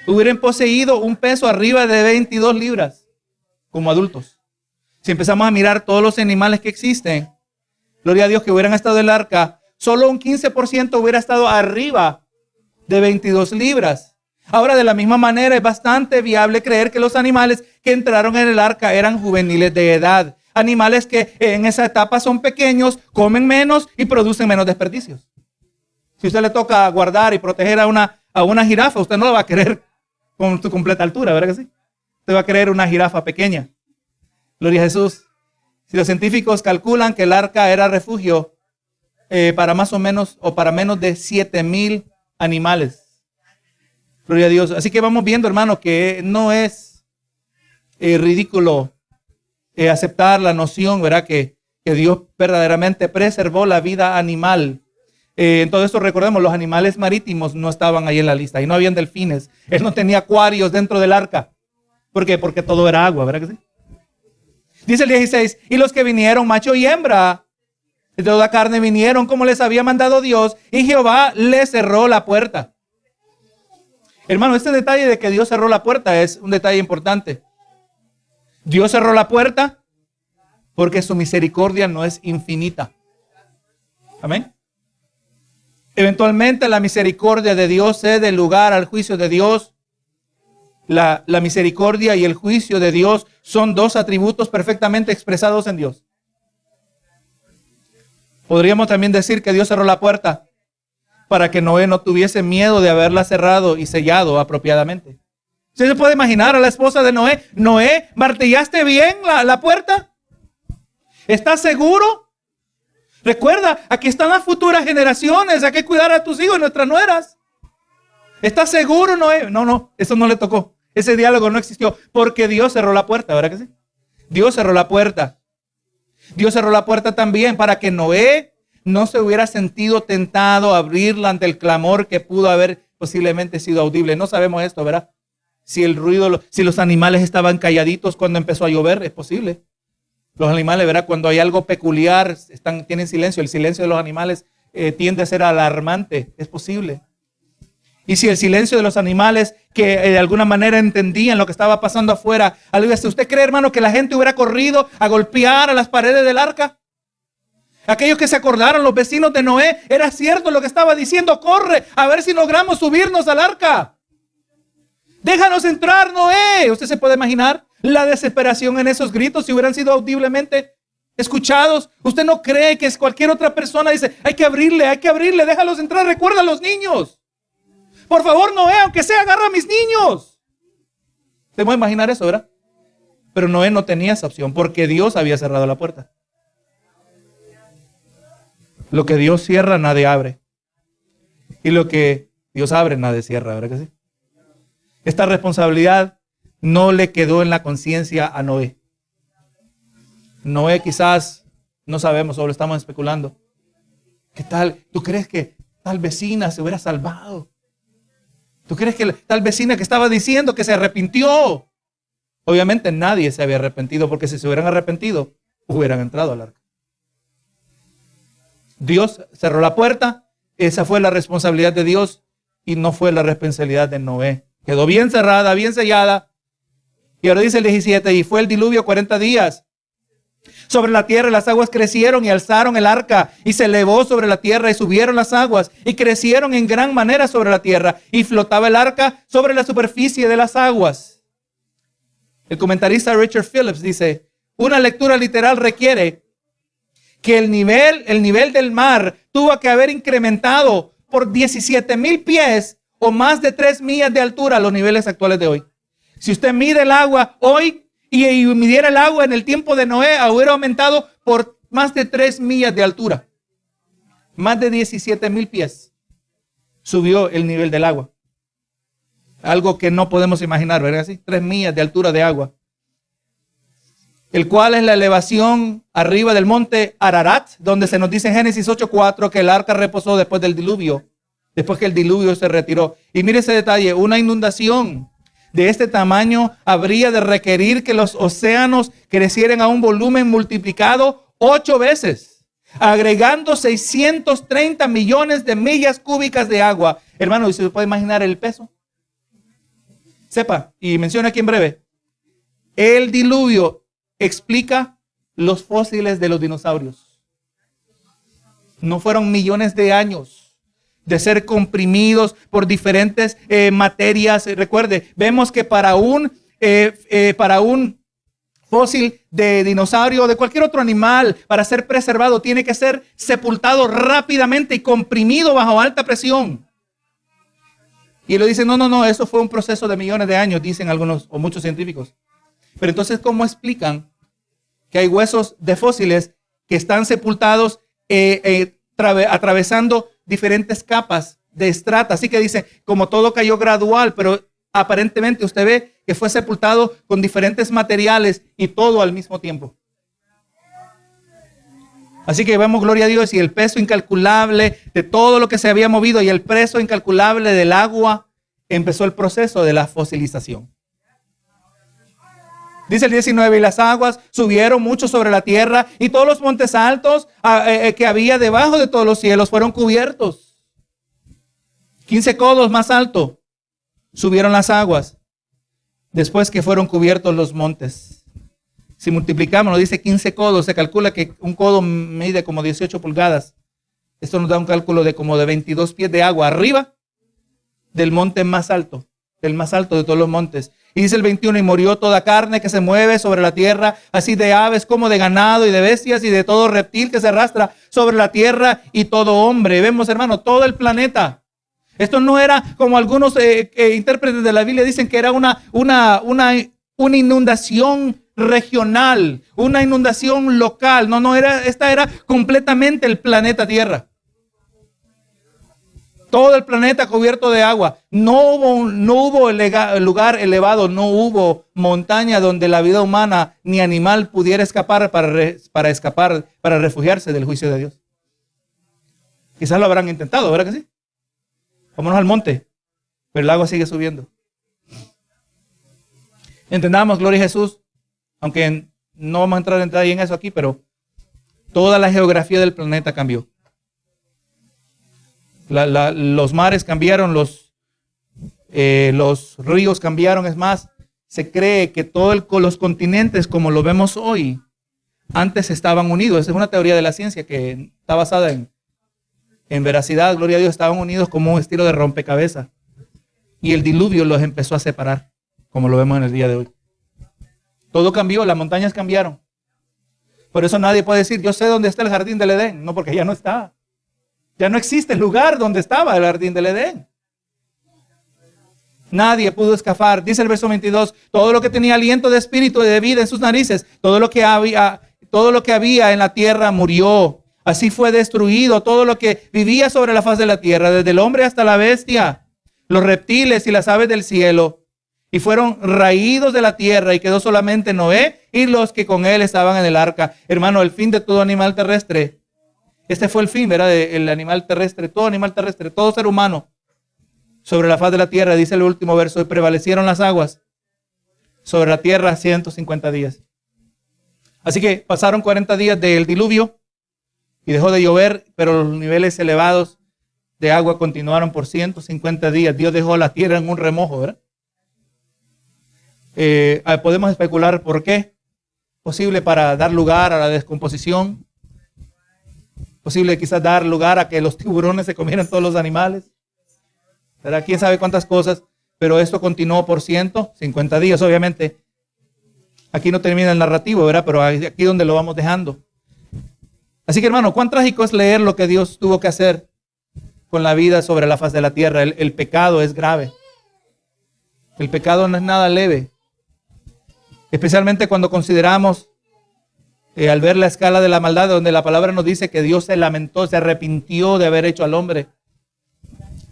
hubieran poseído un peso arriba de 22 libras como adultos. Si empezamos a mirar todos los animales que existen, gloria a Dios, que hubieran estado en el arca, solo un 15% hubiera estado arriba de 22 libras. Ahora, de la misma manera, es bastante viable creer que los animales que entraron en el arca eran juveniles de edad. Animales que en esa etapa son pequeños, comen menos y producen menos desperdicios. Si usted le toca guardar y proteger a una jirafa, usted no la va a querer con su completa altura, ¿verdad que sí? Usted va a querer una jirafa pequeña. Gloria a Jesús. Si los científicos calculan que el arca era refugio para más o menos o para menos de 7,000 animales. Gloria a Dios. Así que vamos viendo, hermano, que no es ridículo aceptar la noción, ¿verdad? Que Dios verdaderamente preservó la vida animal. En todo esto recordemos, los animales marítimos no estaban ahí en la lista y no habían delfines. Él no tenía acuarios dentro del arca. ¿Por qué? Porque todo era agua, ¿verdad que sí? Dice el 16, y los que vinieron, macho y hembra, de toda carne vinieron como les había mandado Dios, y Jehová les cerró la puerta. Hermano, este detalle de que Dios cerró la puerta es un detalle importante. Dios cerró la puerta porque su misericordia no es infinita. Amén. Eventualmente la misericordia de Dios cede lugar al juicio de Dios. La misericordia y el juicio de Dios son dos atributos perfectamente expresados en Dios. Podríamos también decir que Dios cerró la puerta para que Noé no tuviese miedo de haberla cerrado y sellado apropiadamente. ¿Usted se puede imaginar a la esposa de Noé? Noé, ¿martillaste bien la puerta? ¿Estás seguro? Recuerda, aquí están las futuras generaciones. Hay que cuidar a tus hijos, nuestras nueras. ¿Estás seguro, Noé? No, eso no le tocó. Ese diálogo no existió porque Dios cerró la puerta, ¿verdad que sí? Dios cerró la puerta. Dios cerró la puerta también para que Noé no se hubiera sentido tentado a abrirla ante el clamor que pudo haber posiblemente sido audible. No sabemos esto, ¿verdad? Si el ruido, si los animales estaban calladitos cuando empezó a llover, es posible. Los animales, ¿verdad? Cuando hay algo peculiar, tienen silencio. El silencio de los animales tiende a ser alarmante. Es posible. Y si el silencio de los animales que de alguna manera entendían lo que estaba pasando afuera, ¿usted cree, hermano, que la gente hubiera corrido a golpear a las paredes del arca? Aquellos que se acordaron, los vecinos de Noé, era cierto lo que estaba diciendo: corre, a ver si logramos subirnos al arca. Déjanos entrar, Noé. ¿Usted se puede imaginar la desesperación en esos gritos si hubieran sido audiblemente escuchados? ¿Usted no cree que es cualquier otra persona dice: hay que abrirle, déjalos entrar, recuerda a los niños? Por favor, Noé, aunque sea, agarra a mis niños. ¿Se puede imaginar eso, verdad? Pero Noé no tenía esa opción porque Dios había cerrado la puerta. Lo que Dios cierra, nadie abre. Y lo que Dios abre, nadie cierra, ¿verdad que sí? Esta responsabilidad no le quedó en la conciencia a Noé. Noé quizás, no sabemos, solo estamos especulando. ¿Qué tal? ¿Tú crees que tal vecina se hubiera salvado? ¿Tú crees que tal vecina que estaba diciendo que se arrepintió? Obviamente nadie se había arrepentido, porque si se hubieran arrepentido, hubieran entrado al arca. Dios cerró la puerta. Esa fue la responsabilidad de Dios y no fue la responsabilidad de Noé. Quedó bien cerrada, bien sellada. Y ahora dice el 17, y fue el diluvio 40 días. Sobre la tierra las aguas crecieron y alzaron el arca y se elevó sobre la tierra y subieron las aguas y crecieron en gran manera sobre la tierra y flotaba el arca sobre la superficie de las aguas. El comentarista Richard Phillips dice: una lectura literal requiere que el nivel del mar tuvo que haber incrementado por 17,000 pies o más de 3 millas de altura a los niveles actuales de hoy. Si usted mide el agua hoy y midiera el agua en el tiempo de Noé, hubiera aumentado por más de 3 millas de altura. Más de 17,000 pies subió el nivel del agua. Algo que no podemos imaginar, ¿verdad? ¿Sí? 3 millas de altura de agua. El cual es la elevación arriba del monte Ararat, donde se nos dice en Génesis 8:4 que el arca reposó después del diluvio, después que el diluvio se retiró. Y mire ese detalle: una inundación de este tamaño habría de requerir que los océanos crecieran a un volumen multiplicado 8 veces, agregando 630 millones de millas cúbicas de agua. Hermano, ¿y se puede imaginar el peso? Sepa, y menciona aquí en breve, el diluvio explica los fósiles de los dinosaurios. No fueron millones de años de ser comprimidos por diferentes materias. Recuerde, vemos que para un fósil de dinosaurio o de cualquier otro animal, para ser preservado, tiene que ser sepultado rápidamente y comprimido bajo alta presión. Y lo dicen: no, eso fue un proceso de millones de años, dicen algunos o muchos científicos. Pero entonces, ¿cómo explican que hay huesos de fósiles que están sepultados atravesando diferentes capas de estrata? Así que dice, como todo cayó gradual, pero aparentemente usted ve que fue sepultado con diferentes materiales y todo al mismo tiempo. Así que vemos, gloria a Dios, y el peso incalculable de todo lo que se había movido y el peso incalculable del agua, empezó el proceso de la fosilización. Dice el 19, y las aguas subieron mucho sobre la tierra y todos los montes altos que había debajo de todos los cielos fueron cubiertos. 15 codos más alto subieron las aguas después que fueron cubiertos los montes. Si multiplicamos, nos dice 15 codos, se calcula que un codo mide como 18 pulgadas. Esto nos da un cálculo de como de 22 pies de agua arriba del monte más alto, del más alto de todos los montes. Y dice el 21, y murió toda carne que se mueve sobre la tierra, así de aves como de ganado y de bestias y de todo reptil que se arrastra sobre la tierra y todo hombre. Vemos, hermano, todo el planeta. Esto no era como algunos intérpretes de la Biblia dicen que era una inundación regional, una inundación local. Esta era completamente el planeta Tierra. Todo el planeta cubierto de agua. No hubo lugar elevado, no hubo montaña donde la vida humana ni animal pudiera escapar para refugiarse del juicio de Dios. Quizás lo habrán intentado, ¿verdad que sí? Vámonos al monte, pero el agua sigue subiendo. Entendamos, gloria a Jesús, aunque no vamos a entrar en detalle en eso aquí, pero toda la geografía del planeta cambió. Los mares cambiaron, los ríos cambiaron. Es más, se cree que todos los continentes como lo vemos hoy, antes estaban unidos. Esa es una teoría de la ciencia que está basada en veracidad. Gloria a Dios, estaban unidos como un estilo de rompecabezas. Y el diluvio los empezó a separar, como lo vemos en el día de hoy. Todo cambió, las montañas cambiaron. Por eso nadie puede decir, yo sé dónde está el jardín del Edén. No, porque ya no está. Ya no existe el lugar donde estaba el jardín del Edén. Nadie pudo escapar. Dice el verso 22, todo lo que tenía aliento de espíritu y de vida en sus narices, todo lo que había en la tierra murió. Así fue destruido todo lo que vivía sobre la faz de la tierra, desde el hombre hasta la bestia, los reptiles y las aves del cielo. Y fueron raídos de la tierra, y quedó solamente Noé y los que con él estaban en el arca. Hermano, el fin de todo animal terrestre. Este fue el fin, ¿verdad? El animal terrestre, todo ser humano sobre la faz de la tierra. Dice el último verso, y prevalecieron las aguas sobre la tierra 150 días. Así que pasaron 40 días del diluvio y dejó de llover, pero los niveles elevados de agua continuaron por 150 días. Dios dejó la tierra en un remojo, ¿verdad? Podemos especular por qué. Posible para dar lugar a la descomposición. Posible quizás dar lugar a que los tiburones se comieran todos los animales. ¿Verdad? Quién sabe cuántas cosas. Pero esto continuó por 150 días, obviamente. Aquí no termina el narrativo, ¿verdad? Pero aquí donde lo vamos dejando. Así que, hermano, cuán trágico es leer lo que Dios tuvo que hacer con la vida sobre la faz de la tierra. El pecado es grave. El pecado no es nada leve. Especialmente cuando consideramos, al ver la escala de la maldad, donde la palabra nos dice que Dios se lamentó, se arrepintió de haber hecho al hombre.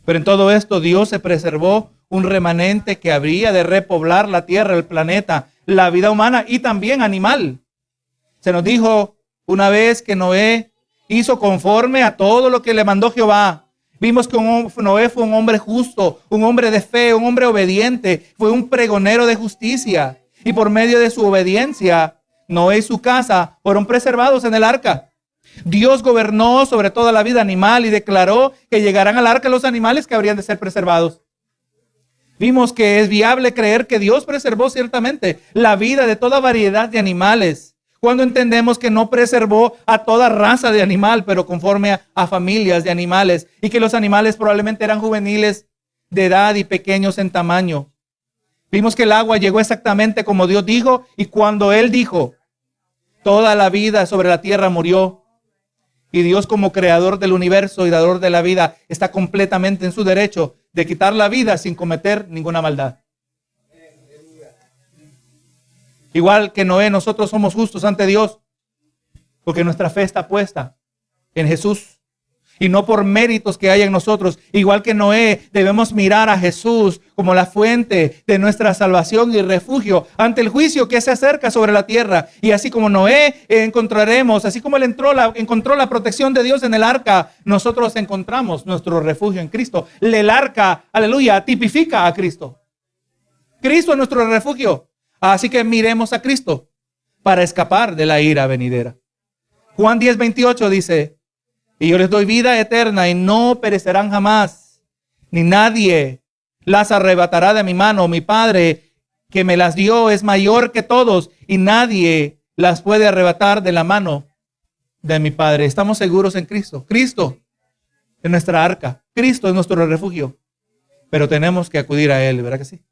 Pero en todo esto Dios se preservó un remanente que habría de repoblar la tierra, el planeta, la vida humana y también animal. Se nos dijo una vez que Noé hizo conforme a todo lo que le mandó Jehová. Vimos que Noé fue un hombre justo, un hombre de fe, un hombre obediente, fue un pregonero de justicia. Y por medio de su obediencia, Noé y su casa fueron preservados en el arca. Dios gobernó sobre toda la vida animal y declaró que llegarán al arca los animales que habrían de ser preservados. Vimos que es viable creer que Dios preservó ciertamente la vida de toda variedad de animales, cuando entendemos que no preservó a toda raza de animal, pero conforme a familias de animales, y que los animales probablemente eran juveniles de edad y pequeños en tamaño. Vimos que el agua llegó exactamente como Dios dijo, y cuando Él dijo, toda la vida sobre la tierra murió. Y Dios, como creador del universo y dador de la vida, está completamente en su derecho de quitar la vida sin cometer ninguna maldad. Igual que Noé, nosotros somos justos ante Dios, porque nuestra fe está puesta en Jesús. Y no por méritos que hay en nosotros. Igual que Noé, debemos mirar a Jesús como la fuente de nuestra salvación y refugio ante el juicio que se acerca sobre la tierra. Y así como Noé encontraremos, así como él encontró la protección de Dios en el arca, nosotros encontramos nuestro refugio en Cristo. El arca, aleluya, tipifica a Cristo. Cristo es nuestro refugio. Así que miremos a Cristo para escapar de la ira venidera. Juan 10:28 dice, y yo les doy vida eterna y no perecerán jamás, ni nadie las arrebatará de mi mano. Mi Padre que me las dio es mayor que todos y nadie las puede arrebatar de la mano de mi Padre. Estamos seguros en Cristo. Cristo es nuestra arca. Cristo es nuestro refugio. Pero tenemos que acudir a Él, ¿verdad que sí?